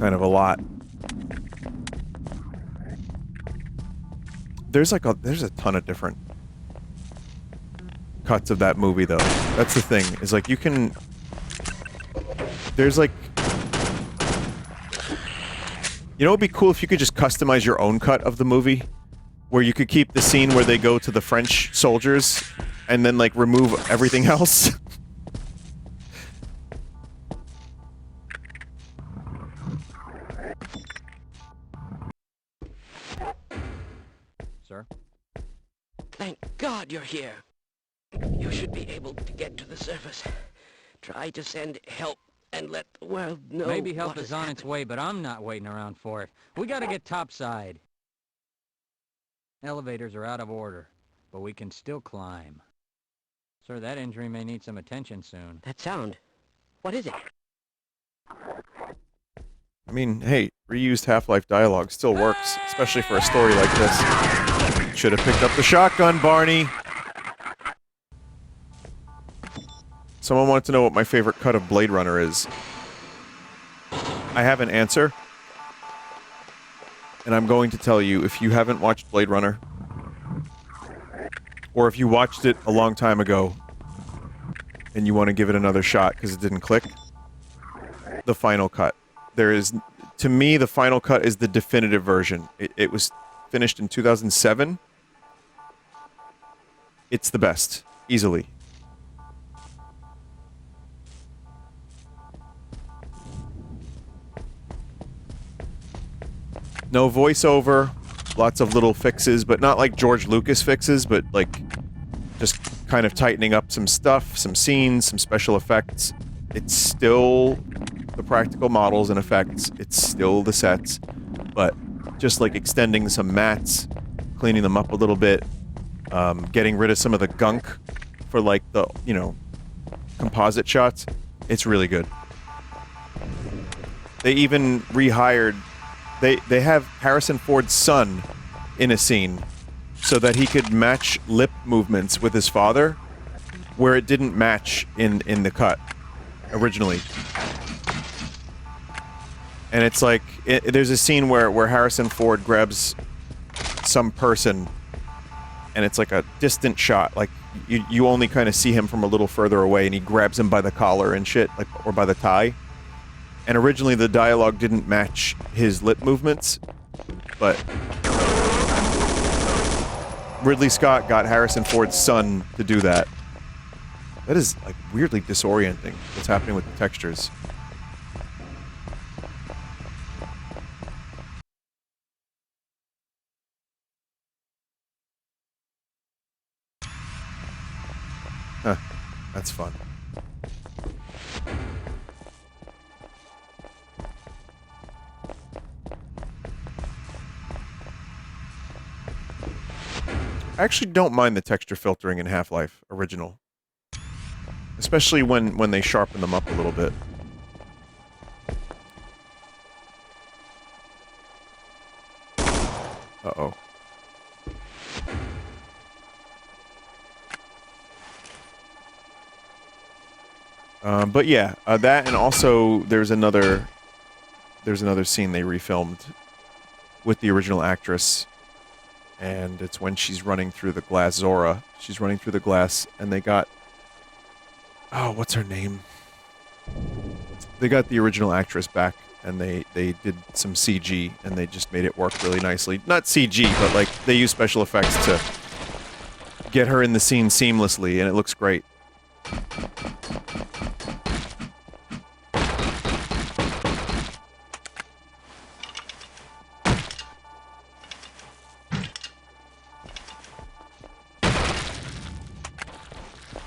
a lot. There's a ton of different cuts of that movie, though. That's the thing, is like you can... There's like... You know, it'd be cool if you could just customize your own cut of the movie, where you could keep the scene where they go to the French soldiers, and then, like, remove everything else. Sir? Thank God you're here. You should be able to get to the surface. Try to send help and let the world know. Maybe help what is has on happened. its way, but I'm not waiting around for it. We gotta get topside. Elevators are out of order, but we can still climb. Sir, that injury may need some attention soon. That sound. What is it? I mean, hey, reused Half-Life dialogue still works, especially for a story like this. Should have picked up the shotgun, Barney! Someone wanted to know what my favorite cut of Blade Runner is. I have an answer. And I'm going to tell you, if you haven't watched Blade Runner, or if you watched it a long time ago, and you want to give it another shot because it didn't click, the final cut. There is, to me, the final cut is the definitive version. It was finished in 2007. It's the best, easily. No voiceover, lots of little fixes, but not like George Lucas fixes, but like just kind of tightening up some stuff, some scenes, some special effects. It's still the practical models and effects, it's still the sets, but just like extending some mats, cleaning them up a little bit, getting rid of some of the gunk for like the, you know, composite shots. It's really good. They even rehired... They have Harrison Ford's son in a scene so that he could match lip movements with his father, where it didn't match in the cut originally. And it's like, there's a scene where Harrison Ford grabs some person, and it's like a distant shot, like you only kind of see him from a little further away, and he grabs him by the collar and shit, like, or by the tie. And originally the dialogue didn't match his lip movements, but Ridley Scott got Harrison Ford's son to do that. That is, like, weirdly disorienting, what's happening with the textures. Huh. That's fun. I actually don't mind the texture filtering in Half-Life original. Especially when they sharpen them up a little bit. Uh-oh. But yeah, that, and also there's another scene they refilmed with the original actress. And it's when she's running through the glass, Zora. She's running through the glass, and they got... Oh, what's her name? They got the original actress back, and they did some CG, and they just made it work really nicely. Not CG, but like, they used special effects to get her in the scene seamlessly, and it looks great.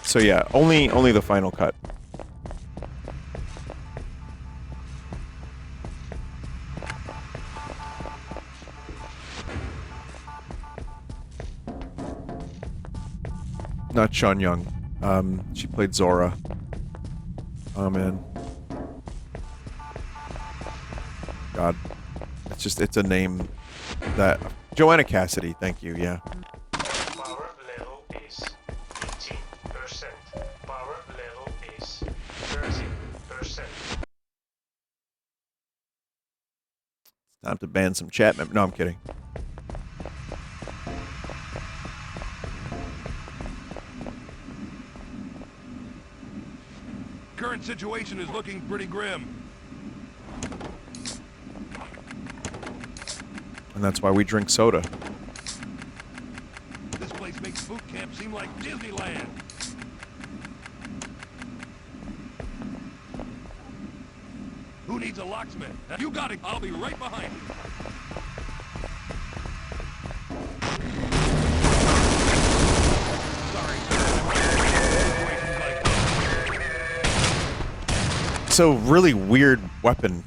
So yeah, only the final cut. Not Sean Young. She played Zora. Oh man. God. It's a name that... Joanna Cassidy, thank you, yeah. Power level is Time to ban some chat members. No, I'm kidding. Current situation is looking pretty grim. And that's why we drink soda. This place makes boot camp seem like Disneyland. Who needs a locksmith? You got it. I'll be right behind you. So really weird weapon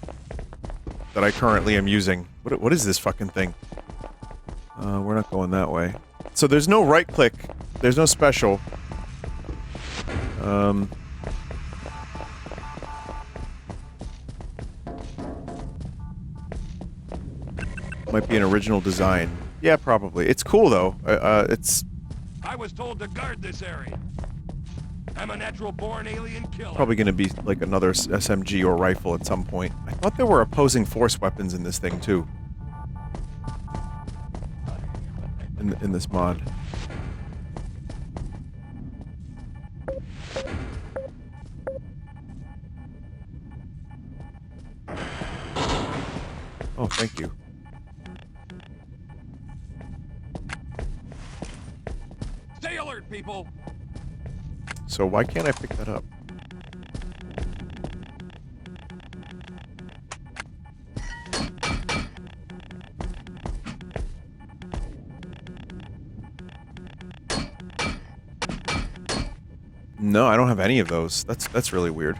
that I currently am using. What is this fucking thing? We're not going that way. So there's no right click. There's no special. Might be an original design. Yeah, probably. It's cool though. It's I was told to guard this area. I'm a natural-born alien killer. probably going to be like another SMG or rifle at some point. I thought there were opposing force weapons in this thing too. In this mod. Oh, thank you. Stay alert, people. So why can't I pick that up? No, I don't have any of those. That's really weird.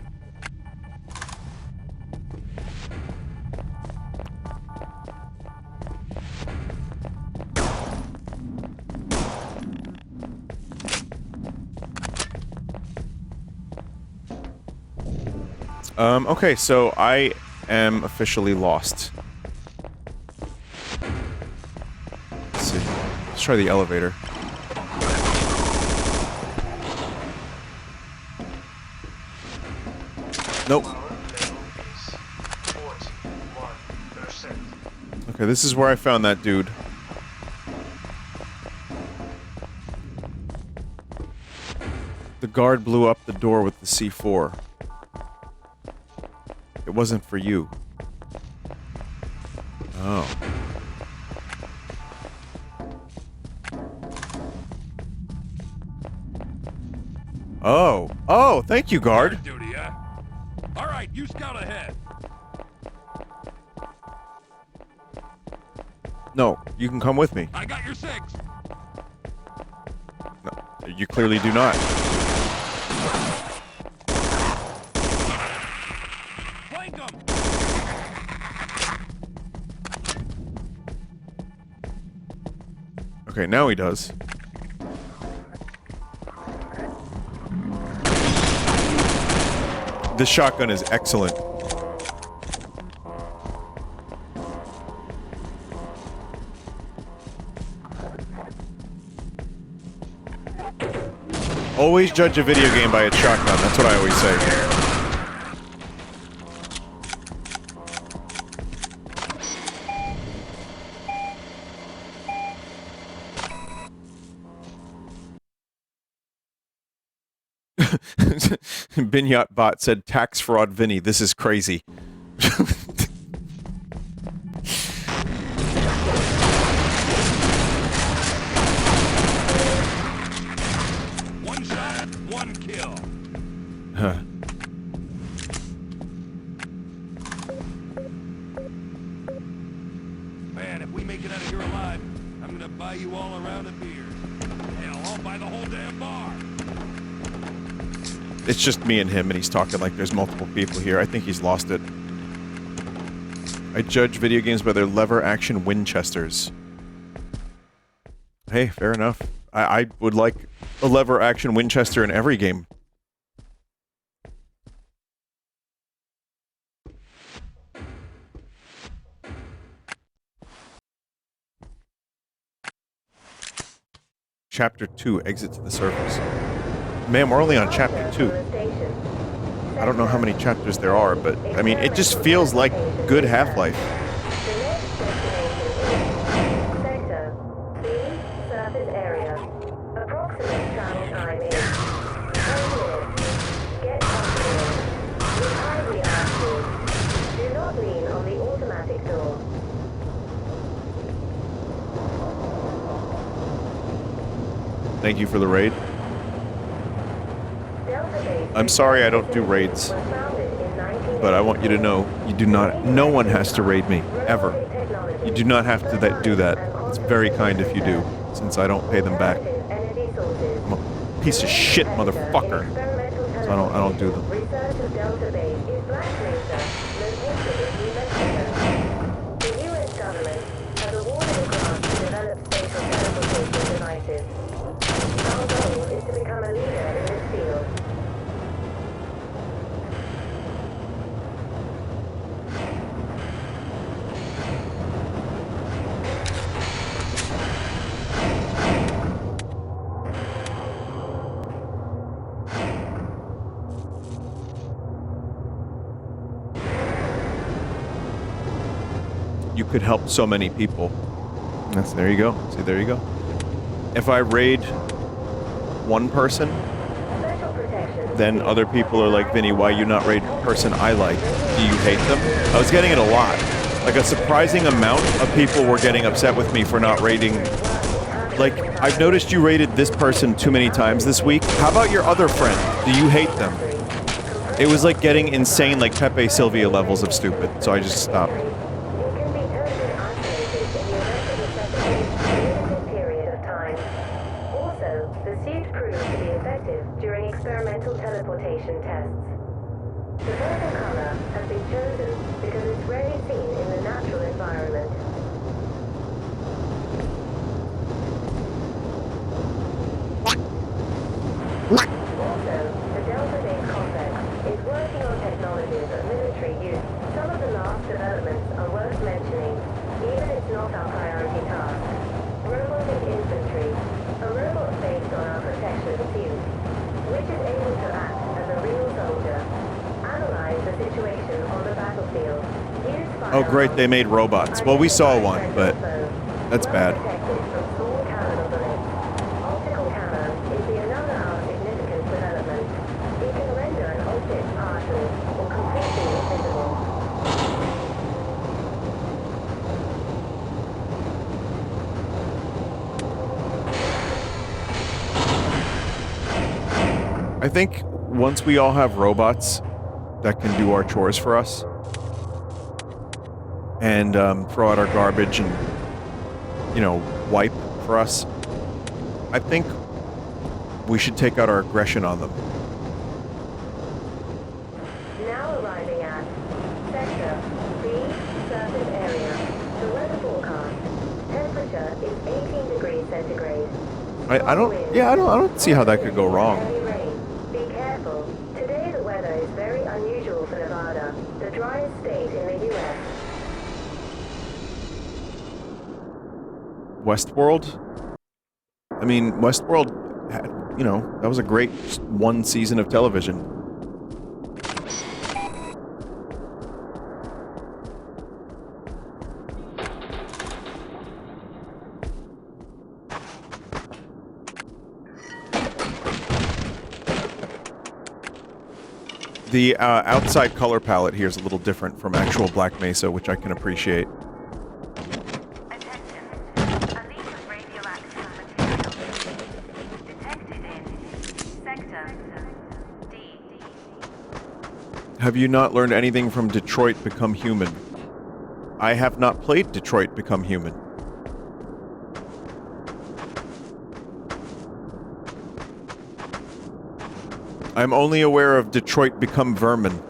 Okay, so I am officially lost. Let's see. Let's try the elevator. Nope. Okay, this is where I found that dude. The guard blew up the door with the C4. It wasn't for you. Oh. Oh. Oh, thank you, guard. Duty, huh? All right, you scout ahead. No, you can come with me. I got your 6. No, you clearly do not. Flank 'em. Okay, now he does. This shotgun is excellent. Always judge a video game by its shotgun. That's what I always say. Binyot bot said, "Tax fraud, Vinny. This is crazy." One shot, one kill. Huh. Man, if we make it out of here alive, I'm gonna buy you all a round of beer. Hell, I'll buy the whole damn bar. It's just me and him, and he's talking like there's multiple people here. I think he's lost it. I judge video games by their lever-action Winchesters. Hey, fair enough. I would like a lever-action Winchester in every game. Chapter 2, Exit to the Surface. Man, we're only on Chapter 2. I don't know how many chapters there are, but, I mean, it just feels like good Half-Life. Thank you for the raid. I'm sorry I don't do raids. But I want you to know, you do not, no one has to raid me, ever. You do not have to do that. It's very kind if you do, since I don't pay them back. I'm a piece of shit motherfucker. So I don't do them. Our goal is to become a leader in this field. You could help so many people. There you go. See, there you go. If I raid one person, then other people are like, Vinny, why you not raid person I like? Do you hate them? I was getting it a lot. Like a surprising amount of people were getting upset with me for not raiding. Like, I've noticed you raided this person too many times this week. How about your other friend? Do you hate them? It was like getting insane, like Pepe Sylvia levels of stupid, so I just stopped. Experimental teleportation tests. The purple color has been chosen because it's rarely seen in the natural environment. Also, the Delta Base complex is working on technologies of military use. Some of the last developments are worth mentioning, even if it's not our priority task. Robotic infantry, a robot based on our protection suit, which is able to act as a real soldier, analyze the situation on the battlefield, use fire. Oh great, they made robots. Well, we saw one, but that's bad. Optical camo is the another significant development. It can render an object partially or completely invisible. I think once we all have robots that can do our chores for us and throw out our garbage and, you know, wipe for us, I think we should take out our aggression on them. Now arriving at Sector B, surface area. The weather forecast. Temperature is 18 degrees centigrade. I don't see how that could go wrong. Today the weather is very unusual for Nevada, the driest state in the U.S. Westworld? I mean, Westworld had, you know, that was a great one season of television. The outside color palette here is a little different from actual Black Mesa, which I can appreciate. Have you not learned anything from Detroit Become Human? I have not played Detroit Become Human. I'm only aware of Detroit Become Vermin.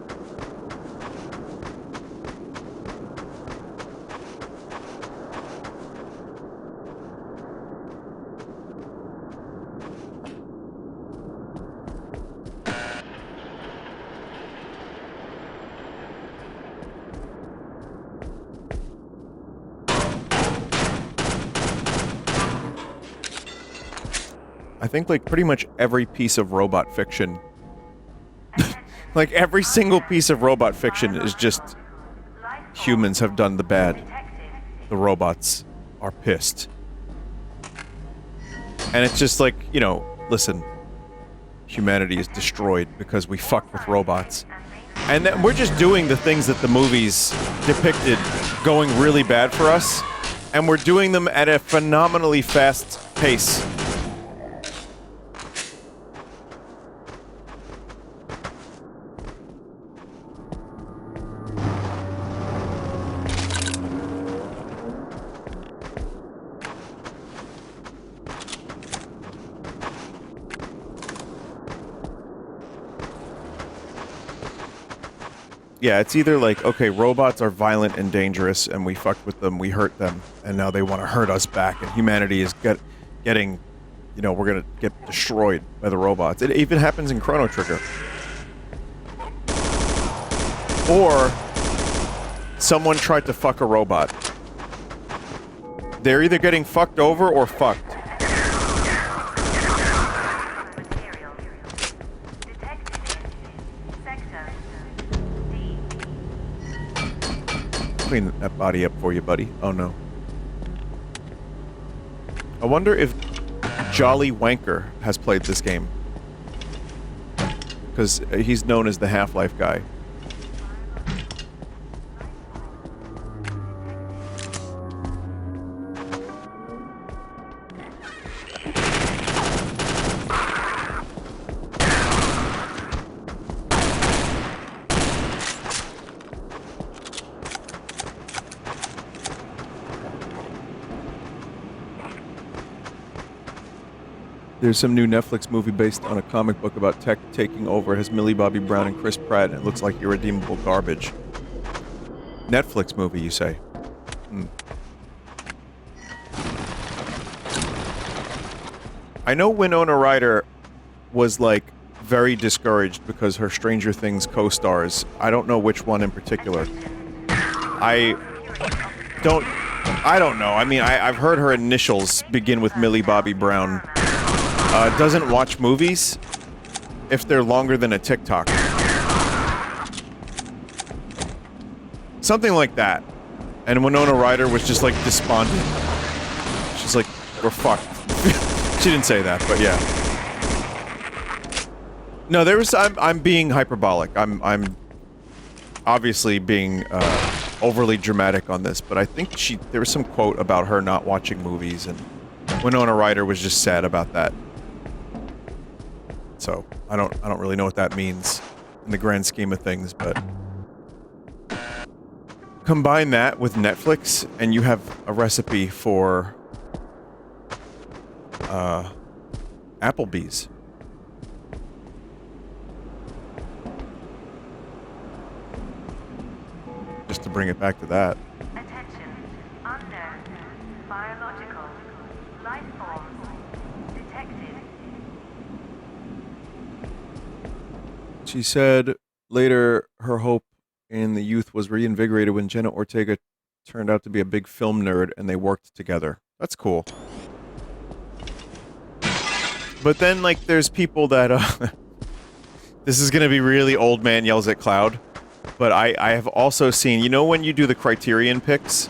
I think, like, pretty much every piece of robot fiction... like, every single piece of robot fiction is just... humans have done the bad. The robots are pissed. And it's just like, you know, listen. Humanity is destroyed because we fuck with robots. And then we're just doing the things that the movies depicted going really bad for us. And we're doing them at a phenomenally fast pace. yeah, it's either like, okay, robots are violent and dangerous, and we fucked with them, we hurt them, and now they want to hurt us back, and humanity is getting, you know, we're gonna get destroyed by the robots. It even happens in Chrono Trigger. Or someone tried to fuck a robot. They're either getting fucked over or fucked. Clean that body up for you, buddy. Oh no. I wonder if Jolly Wanker has played this game. Because he's known as the Half-Life guy. There's some new Netflix movie based on a comic book about tech taking over. It has Millie Bobby Brown and Chris Pratt, and it looks like irredeemable garbage. Netflix movie, you say? Hmm. I know Winona Ryder was, like, very discouraged because her Stranger Things co-stars, I don't know which one in particular. I don't know. I mean, I've heard her initials begin with Millie Bobby Brown. Doesn't watch movies if they're longer than a TikTok. Something like that. And Winona Ryder was just like despondent. She's like, we're fucked. She didn't say that, but yeah. No, I'm being hyperbolic. I'm obviously being overly dramatic on this, but I think there was some quote about her not watching movies, and Winona Ryder was just sad about that. So, I don't really know what that means in the grand scheme of things, but combine that with Netflix and you have a recipe for Applebee's. Just to bring it back to that. Attention. Unknown. Biological. Life forms. Detected. She said later her hope in the youth was reinvigorated when Jenna Ortega turned out to be a big film nerd and they worked together. That's cool. But then, like, there's people that, this is gonna be really old man yells at cloud, but I have also seen, you know when you do the Criterion picks?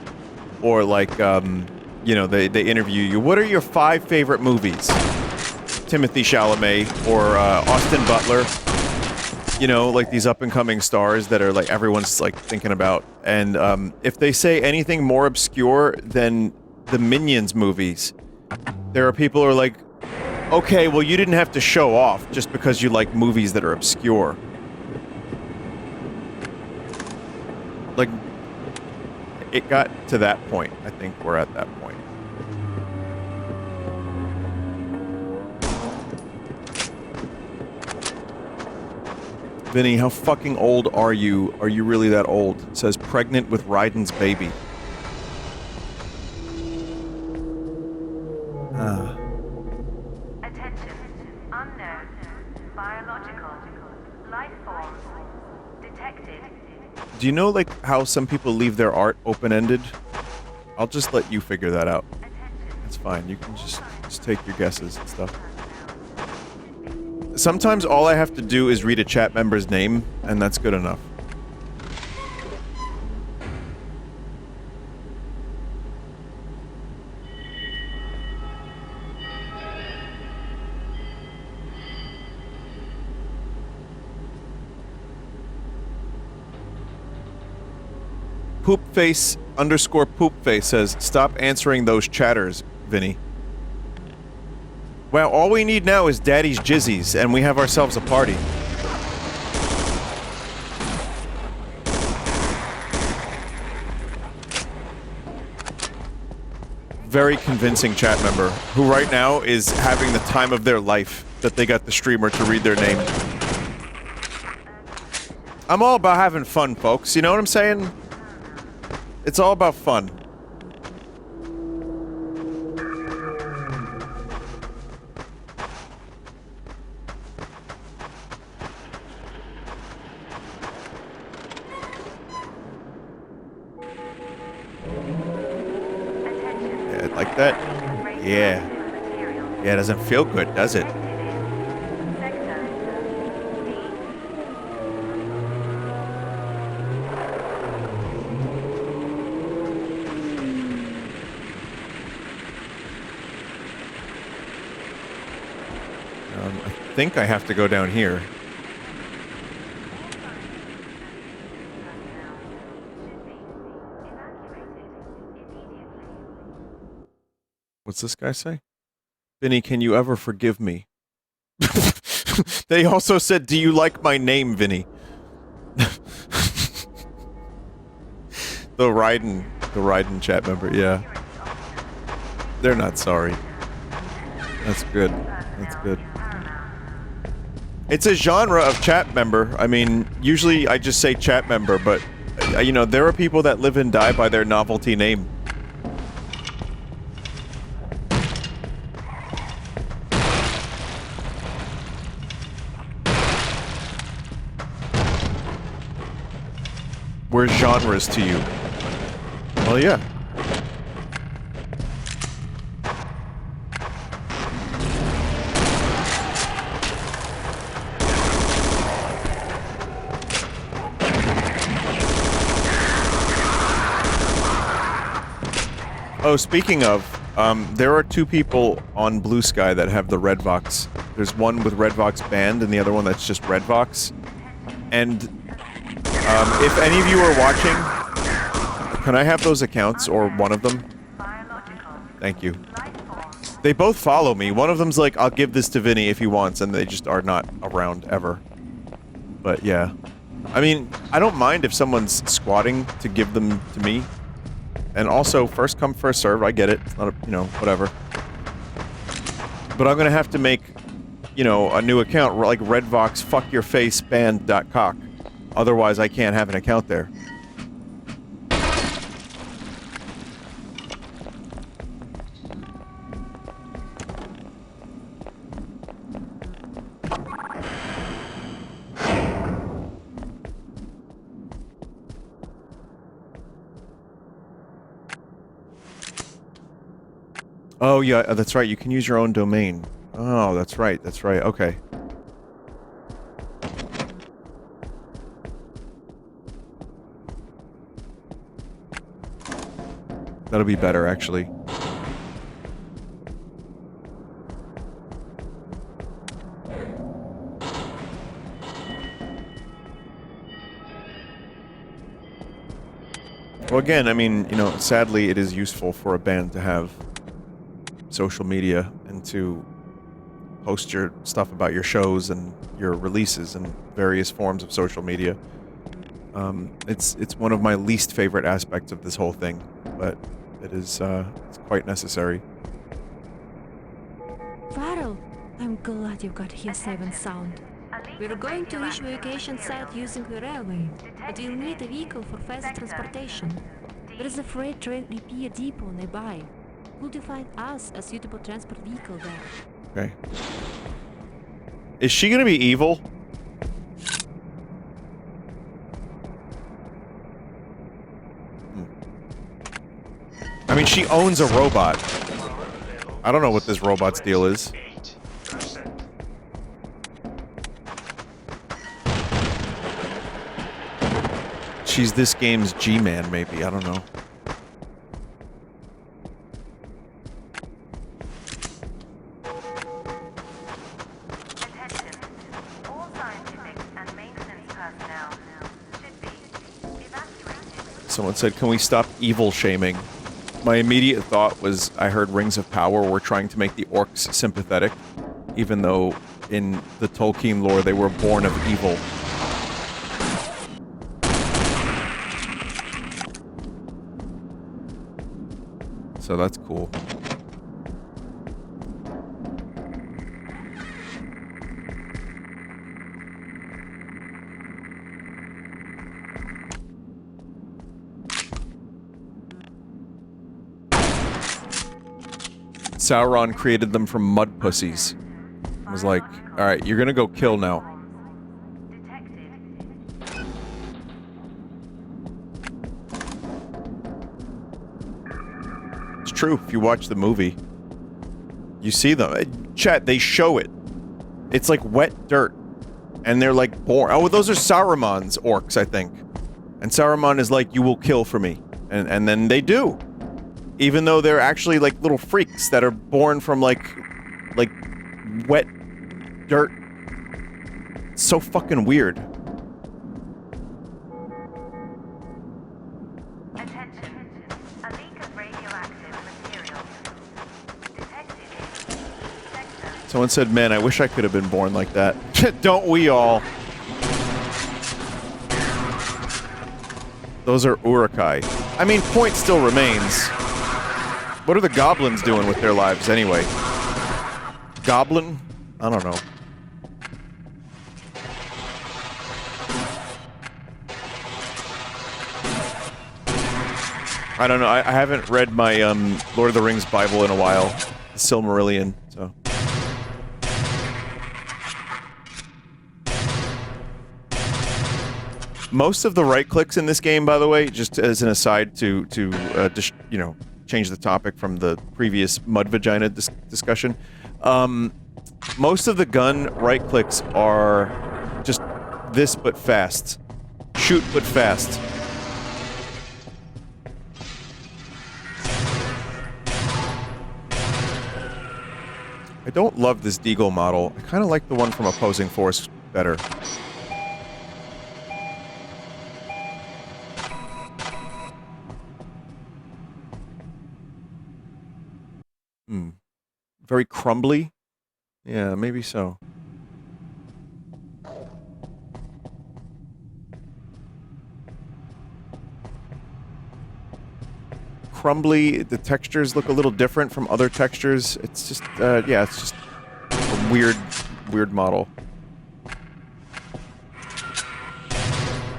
Or, like, you know, they interview you, what are your 5 favorite movies? Timothy Chalamet, or, Austin Butler. You know, like these up-and-coming stars that are, like, everyone's, like, thinking about. And, if they say anything more obscure than the Minions movies, there are people who are like, okay, well, you didn't have to show off just because you like movies that are obscure. Like, it got to that point. I think we're at that point. Vinny, how fucking old are you? Are you really that old? It says pregnant with Raiden's baby. Attention. Unknown. Biological. Life forms. Detected. Do you know, like, how some people leave their art open-ended? I'll just let you figure that out. That's fine. You can just take your guesses and stuff. Sometimes all I have to do is read a chat member's name, and that's good enough. Poopface_poopface says, stop answering those chatters, Vinny. Well, all we need now is Daddy's Jizzies, and we have ourselves a party. Very convincing chat member, who right now is having the time of their life that they got the streamer to read their name. I'm all about having fun, folks. You know what I'm saying? It's all about fun. Yeah, like that? Yeah. Yeah, it doesn't feel good, does it? I think I have to go down here. What's this guy say? Vinny, can you ever forgive me? They also said, do you like my name, Vinny? The Raiden chat member, yeah. They're not sorry. That's good. That's good. It's a genre of chat member. I mean, usually I just say chat member, but, you know, there are people that live and die by their novelty name. Where's genres to you? Well, yeah. Oh, speaking of, there are two people on Blue Sky that have the Red Vox. There's one with Red Vox banned and the other one that's just Red Vox. And if any of you are watching, can I have those accounts or one of them? Thank you. They both follow me. One of them's like, I'll give this to Vinny if he wants, and they just are not around ever. But yeah. I mean, I don't mind if someone's squatting to give them to me. And also, first come, first serve, I get it. It's not a, you know, whatever. But I'm gonna have to make, you know, a new account, like redvox fuckyourfaceband.cock. Otherwise, I can't have an account there. Oh, yeah, that's right. You can use your own domain. Oh, that's right. That's right. Okay. That'll be better, actually. Well, again, I mean, you know, sadly, it is useful for a band to have social media and to post your stuff about your shows and your releases in various forms of social media. It's one of my least favorite aspects of this whole thing, but it is it's quite necessary. Varel, I'm glad you got here safe and sound. We're going to issue a vacation site using the railway, but we'll need a vehicle for fast transportation. There is a freight train repair depot nearby. Would you find us a suitable transport vehicle there? Okay. Is she gonna be evil? I mean, she owns a robot. I don't know what this robot's deal is. She's this game's G-Man, maybe. I don't know. Someone said, can we stop evil shaming? My immediate thought was, I heard Rings of Power were trying to make the orcs sympathetic, even though in the Tolkien lore they were born of evil. So that's cool. Sauron created them from mud pussies. I was like, alright, you're gonna go kill now. It's true, if you watch the movie. You see them. Chat, they show it. It's like wet dirt. And they're like born. Oh, those are Saruman's orcs, I think. And Saruman is like, you will kill for me. And then they do. Even though they're actually like little freaks that are born from like wet dirt. It's so fucking weird. Attention. A leak of radioactive material detected in sector. Someone said, man, I wish I could have been born like that. Don't we all? Those are Urukai. I mean, point still remains. What are the goblins doing with their lives anyway? Goblin? I don't know. I don't know. I haven't read my Lord of the Rings Bible in a while. The Silmarillion, so. Most of the right clicks in this game, by the way, just as an aside to you know, change the topic from the previous mud vagina discussion. Most of the gun right clicks are just this but fast. Shoot but fast. I don't love this Deagle model. I kind of like the one from Opposing Force better. Very crumbly? Yeah, maybe so. Crumbly, the textures look a little different from other textures. It's just, yeah, it's just a weird model.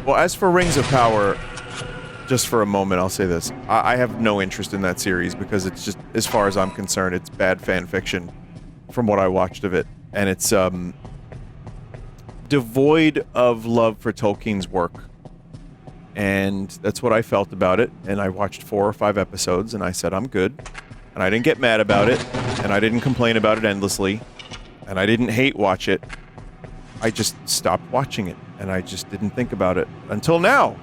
Well, as for Rings of Power, just for a moment, I'll say this. I have no interest in that series because it's just, as far as I'm concerned, it's bad fan fiction from what I watched of it. And it's, devoid of love for Tolkien's work. And that's what I felt about it. And I watched 4 or 5 episodes and I said, I'm good. And I didn't get mad about it. And I didn't complain about it endlessly. And I didn't hate watch it. I just stopped watching it. And I just didn't think about it until now.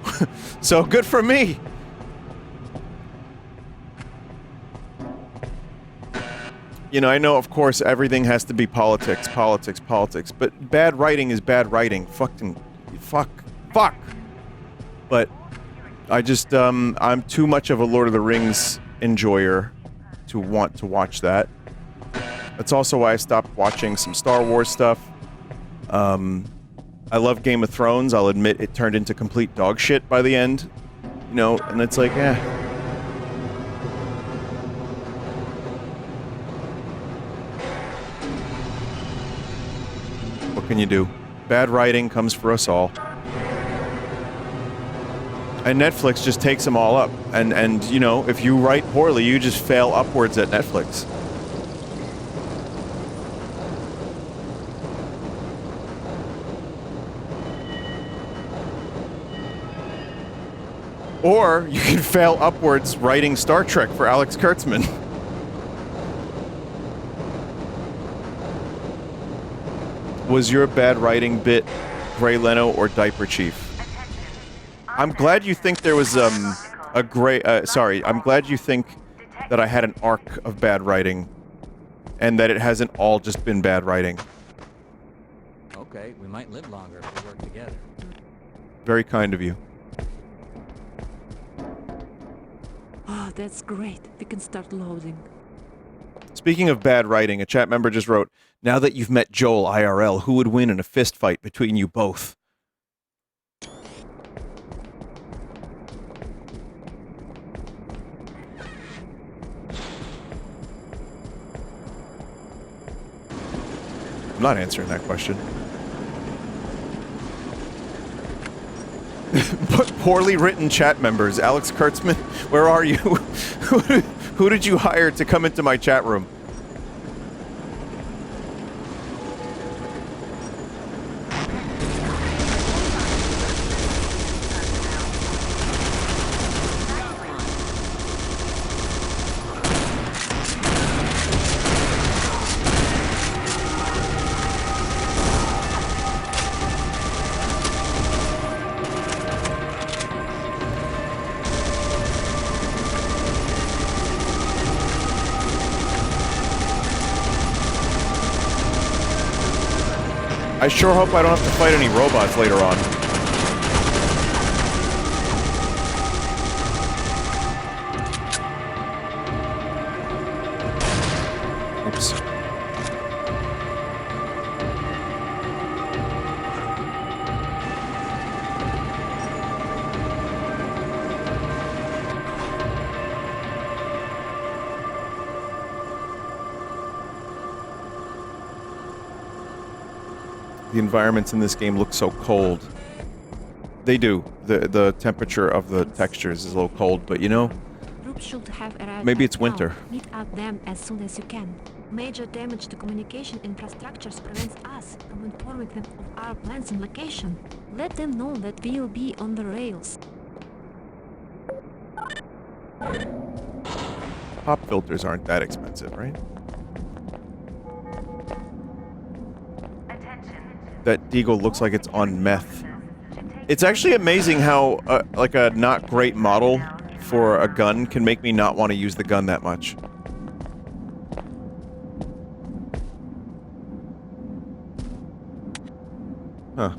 So good for me. You know, I know, of course, everything has to be politics, but bad writing is bad writing. Fuck. But I just, I'm too much of a Lord of the Rings enjoyer to want to watch that. That's also why I stopped watching some Star Wars stuff. I love Game of Thrones. I'll admit it turned into complete dog shit by the end. You know, and it's like, eh. What can you do? Bad writing comes for us all. And Netflix just takes them all up. And you know, if you write poorly, you just fail upwards at Netflix. Or you can fail upwards writing Star Trek for Alex Kurtzman. Was your bad writing bit Gray Leno or Diaper Chief? I'm glad you think there was a gray. Sorry, I'm glad you think that I had an arc of bad writing, and that it hasn't all just been bad writing. Okay, we might live longer if we work together. Very kind of you. Oh, that's great. We can start loading. Speaking of bad writing, a chat member just wrote, now that you've met Joel IRL, who would win in a fist fight between you both? I'm not answering that question. But poorly written chat members. Alex Kurtzman, where are you? Who did you hire to come into my chat room? I sure hope I don't have to fight any robots later on. Oops. The environments in this game look so cold. They do. The temperature of the textures is a little cold, but you know, Troops should have arrived maybe by it's winter. now. Meet up them as soon as you can. Major damage to communication infrastructures prevents us from informing them of our plans and location. Let them know that we'll be on the rails. Pop filters aren't that expensive, right? That Deagle looks like it's on meth. It's actually amazing how, like, a not great model for a gun can make me not want to use the gun that much. Huh.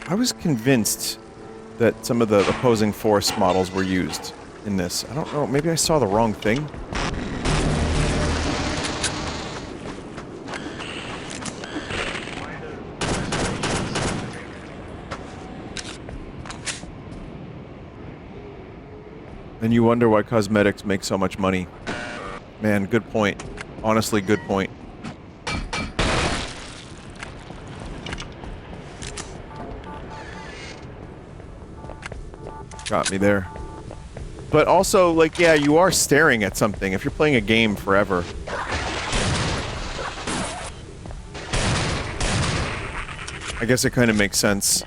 I was convinced that some of the opposing force models were used in this. I don't know, maybe I saw the wrong thing? And you wonder why cosmetics make so much money. Man, good point. Honestly, good point. Got me there. But also, like, yeah, you are staring at something if you're playing a game forever. I guess it kind of makes sense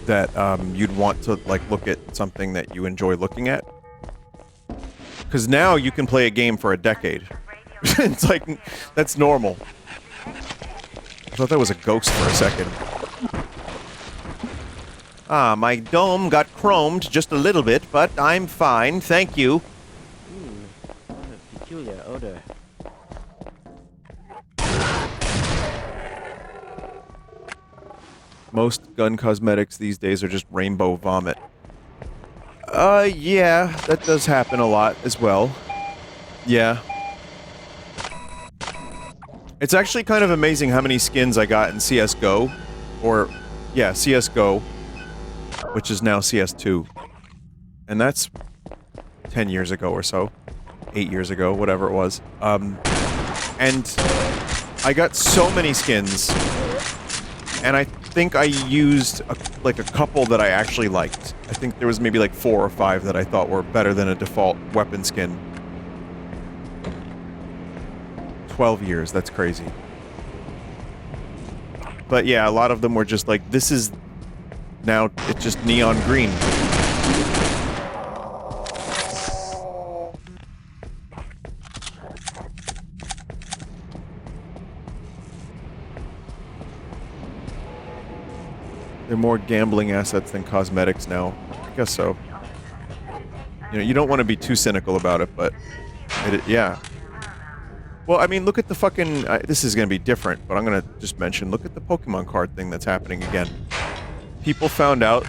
that you'd want to, like, look at something that you enjoy looking at. Because now you can play a game for a decade. It's like, that's normal. I thought that was a ghost for a second. Ah, my dome got chromed just a little bit, but I'm fine, thank you. What a peculiar odor. Most gun cosmetics these days are just rainbow vomit. Yeah, that does happen a lot as well. Yeah. It's actually kind of amazing how many skins I got in CSGO. Or, yeah, CSGO. Which is now CS2. And that's 10 years ago or so. 8 years ago, whatever it was. And I got so many skins. And I think I used, like, a couple that I actually liked. I think there was maybe, like, 4 or 5 that I thought were better than a default weapon skin. 12 years, that's crazy. But yeah, a lot of them were just like, this is... Now, it's just neon green. They're more gambling assets than cosmetics now. I guess so. You know, you don't want to be too cynical about it, but... yeah. Well, I mean, look at the fucking... this is going to be different, but I'm going to just mention, look at the Pokemon card thing that's happening again. People found out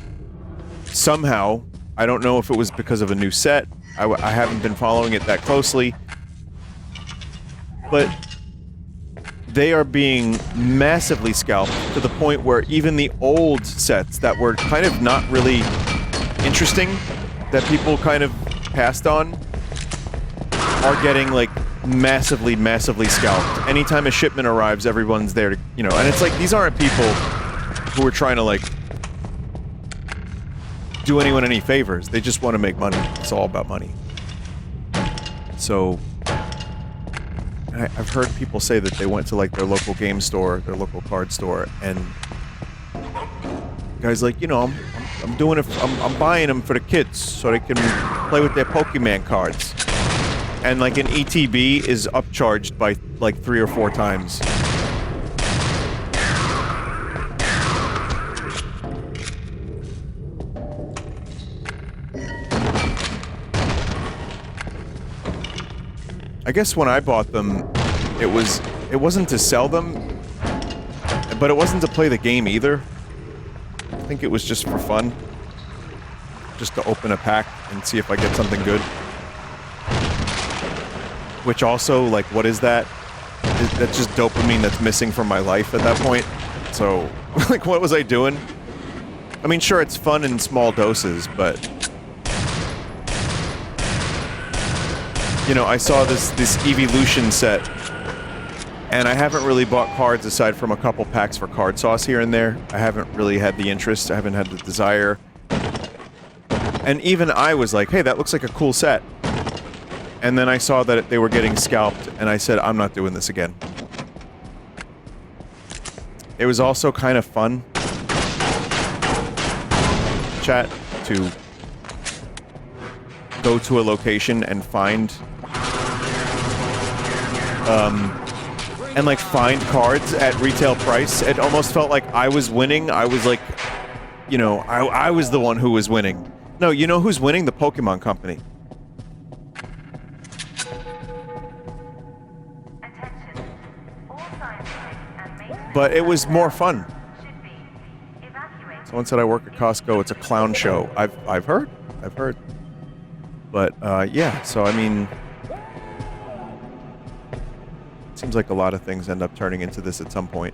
somehow, I don't know if it was because of a new set, I haven't been following it that closely, but they are being massively scalped to the point where even the old sets that were kind of not really interesting, that people kind of passed on, are getting, like, massively, massively scalped. Anytime a shipment arrives, everyone's there to, you know, and it's like, these aren't people who are trying to, like, do anyone any favors. They just want to make money. It's all about money. So, I've heard people say that they went to, like, their local game store, their local card store, and guys like, you know, I'm doing it, I'm buying them for the kids so they can play with their Pokemon cards. And, like, an ETB is upcharged by, like, 3 or 4 times. I guess when I bought them, it wasn't to sell them, but it wasn't to play the game either. I think it was just for fun. Just to open a pack and see if I get something good. Which also, like, what is that? That's just dopamine that's missing from my life at that point. So, like, what was I doing? I mean, sure, it's fun in small doses, but... You know, I saw this Evolution set, and I haven't really bought cards aside from a couple packs for card sauce here and there. I haven't really had the interest, I haven't had the desire. And even I was like, hey, that looks like a cool set. And then I saw that they were getting scalped, and I said, I'm not doing this again. It was also kind of fun, chat, to go to a location and find and like find cards at retail price. It almost felt like I was winning. I was like, you know, I was the one who was winning. No, you know who's winning? The Pokemon Company. But it was more fun. Someone said I work at Costco. It's a clown show. I've heard. But yeah. So I mean, it seems like a lot of things end up turning into this at some point.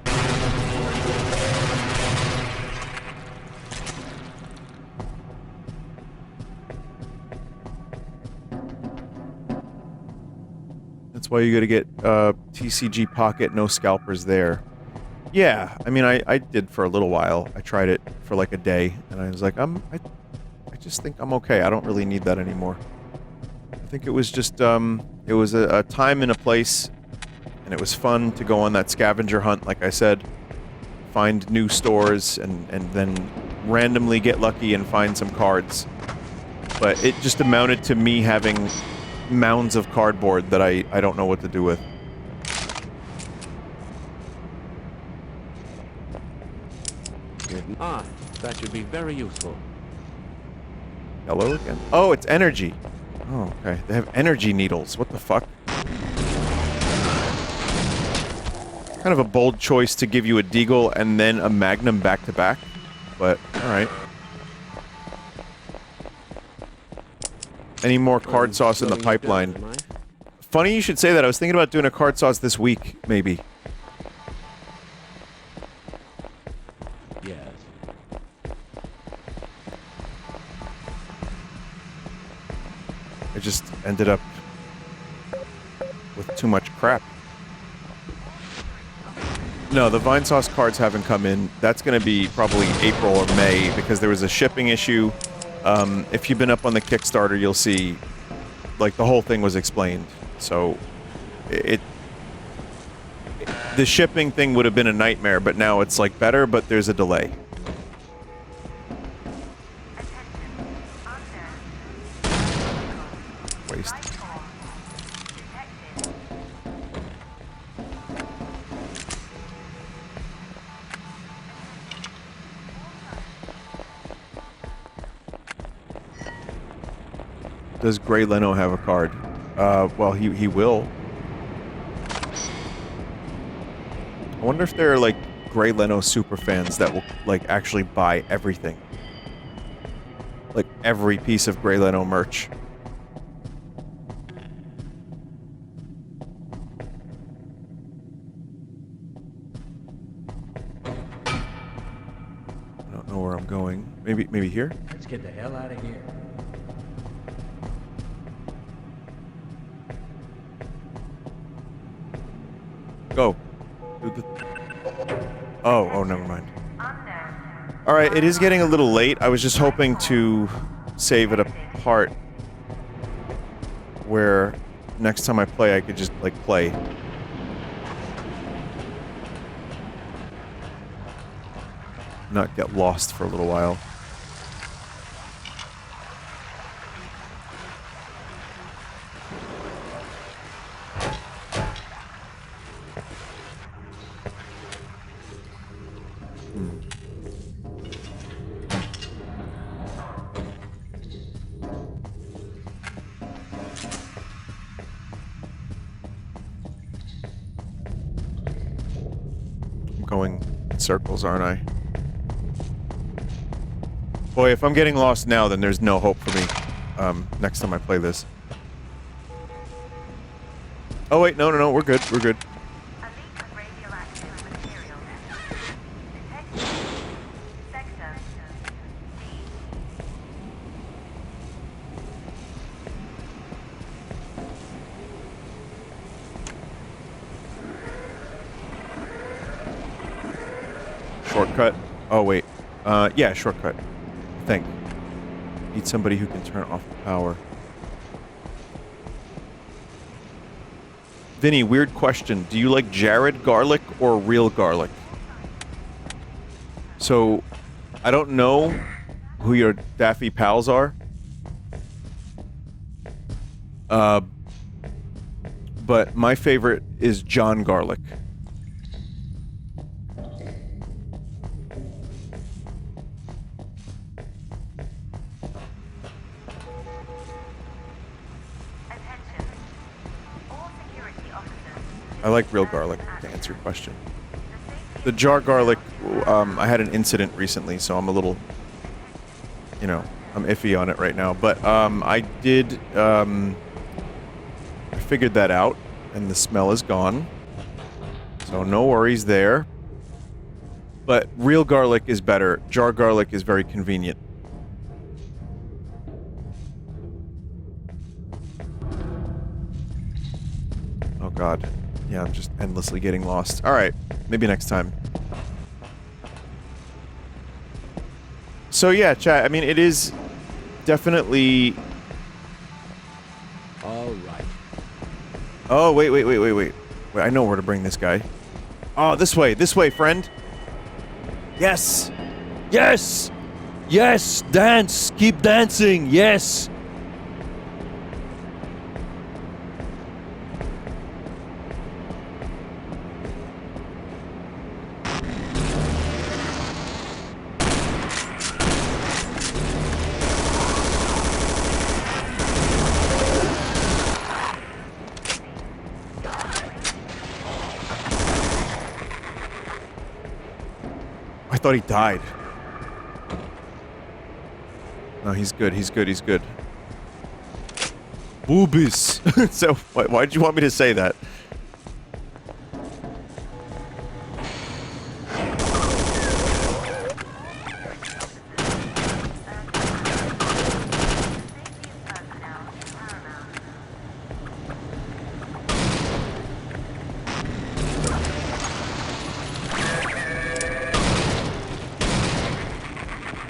That's why you gotta get TCG Pocket, no scalpers there. Yeah, I mean, I did for a little while. I tried it for like a day, and I was like, I just think I'm okay. I don't really need that anymore. I think it was just, it was a time and a place, and it was fun to go on that scavenger hunt, like I said. Find new stores, and then randomly get lucky and find some cards. But it just amounted to me having mounds of cardboard that I don't know what to do with. Ah, that should be very useful. Hello again? Oh, it's energy. Oh, okay. They have energy needles. What the fuck? Kind of a bold choice to give you a Deagle and then a Magnum back-to-back. But, alright. Any more card sauce in the pipeline? Funny you should say that. I was thinking about doing a card sauce this week, maybe. Yes. I just ended up with too much crap. No, the Vinesauce cards haven't come in. That's going to be probably April or May because there was a shipping issue. If you've been up on the Kickstarter, you'll see, like, the whole thing was explained. So, the shipping thing would have been a nightmare, but now it's, like, better, but there's a delay. Waste. Does Gray Leno have a card? Well, he will. I wonder if there are, like, Gray Leno superfans that will, like, actually buy everything. Like, every piece of Gray Leno merch. I don't know where I'm going. Maybe here? Let's get the hell out of here. Go. Oh, never mind. Alright, it is getting a little late. I was just hoping to save it a part where next time I play, I could just, like, play. Not get lost for a little while. going in circles, aren't I? Boy, if I'm getting lost now, then there's no hope for me next time I play this. Oh wait, no, we're good, we're good. Shortcut. Oh wait. Yeah, shortcut. I think. Need somebody who can turn off the power. Vinny, weird question. Do you like Jared garlic or real garlic? So, I don't know who your Daffy pals are. But my favorite is John Garlic. I like real garlic, to answer your question. The jar garlic, I had an incident recently, so I'm a little, you know, I'm iffy on it right now. But, I did, I figured that out, and the smell is gone. So no worries there. But real garlic is better. Jar garlic is very convenient. Oh god. Yeah, I'm just endlessly getting lost. Alright, maybe next time. So yeah, chat, I mean, it is definitely... Alright. Oh, wait. Wait, I know where to bring this guy. Oh, this way, friend. Yes! Yes! Yes! Dance! Keep dancing! Yes! I thought he died. No, he's good. Boobies. So, why did you want me to say that?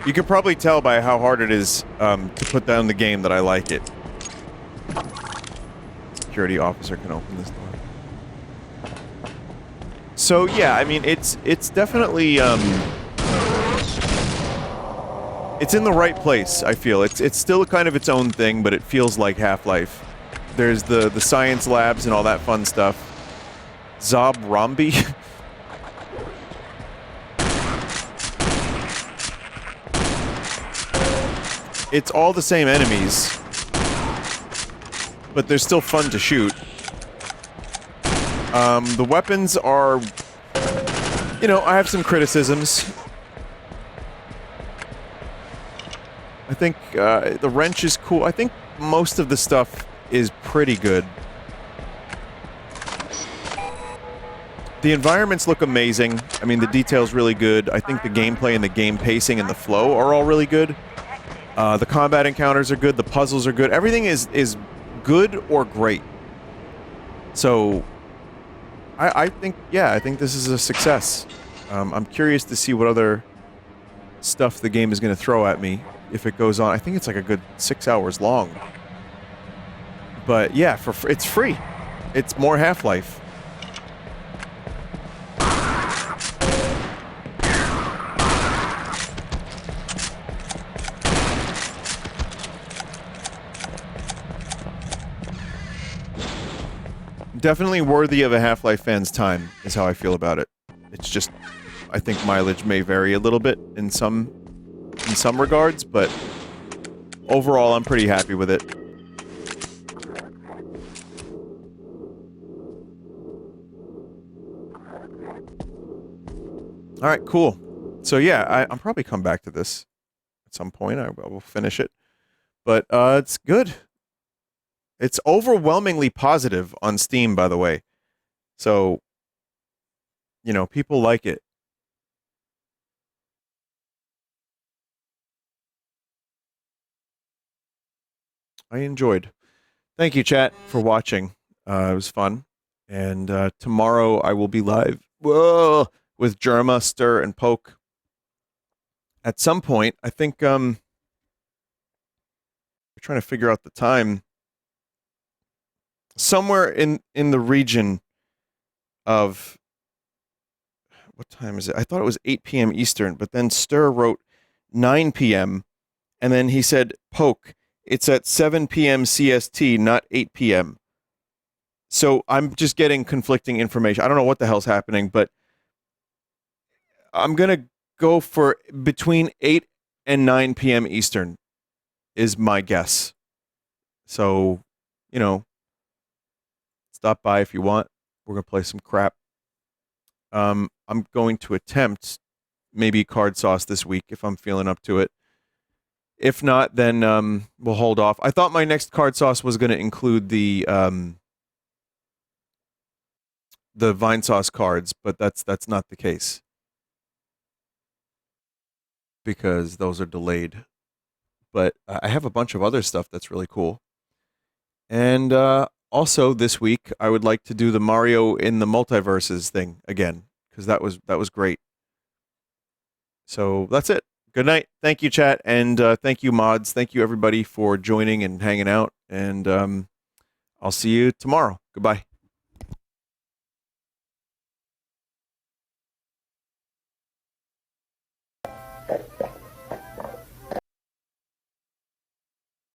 You can probably tell by how hard it is to put down the game that I like it. Security officer can open this door. So yeah, I mean it's definitely it's in the right place, I feel. It's still kind of its own thing, but it feels like Half-Life. There's the science labs and all that fun stuff. Zob Rombi. It's all the same enemies, but they're still fun to shoot. The weapons are... You know, I have some criticisms. I think, the wrench is cool. I think most of the stuff is pretty good. The environments look amazing. I mean, the detail's really good. I think the gameplay and the game pacing and the flow are all really good. The combat encounters are good, the puzzles are good, everything is good or great. So, I think, yeah, I think this is a success. I'm curious to see what other stuff the game is going to throw at me if it goes on. I think it's like a good 6 hours long. But yeah, it's free. It's more Half-Life. Definitely worthy of a Half-Life fan's time, is how I feel about it. It's just, I think mileage may vary a little bit in some regards, but overall I'm pretty happy with it. All right, cool. So yeah, I'm probably come back to this at some point. I will finish it, but it's good. It's overwhelmingly positive on Steam, by the way. So, you know, people like it. I enjoyed. Thank you, chat, for watching. It was fun. And tomorrow I will be live with Germa, Stir, and Poke. At some point, I think we're trying to figure out the time. Somewhere in the region of what time is it? I thought it was 8 p.m. Eastern, but then Stir wrote 9 p.m. and then he said, Poke, it's at 7 p.m. CST, not 8 p.m. So I'm just getting conflicting information. I don't know what the hell's happening, but I'm going to go for between 8 and 9 p.m. Eastern is my guess. So, you know, stop by if you want. We're going to play some crap. I'm going to attempt maybe card sauce this week if I'm feeling up to it. If not, then we'll hold off. I thought my next card sauce was going to include the Vinesauce cards, but that's not the case because those are delayed. But I have a bunch of other stuff that's really cool. And also this week, I would like to do the Mario in the Multiverses thing again because that was great. So that's it. Good night. Thank you, chat, and thank you, mods. Thank you, everybody, for joining and hanging out. And I'll see you tomorrow. Goodbye.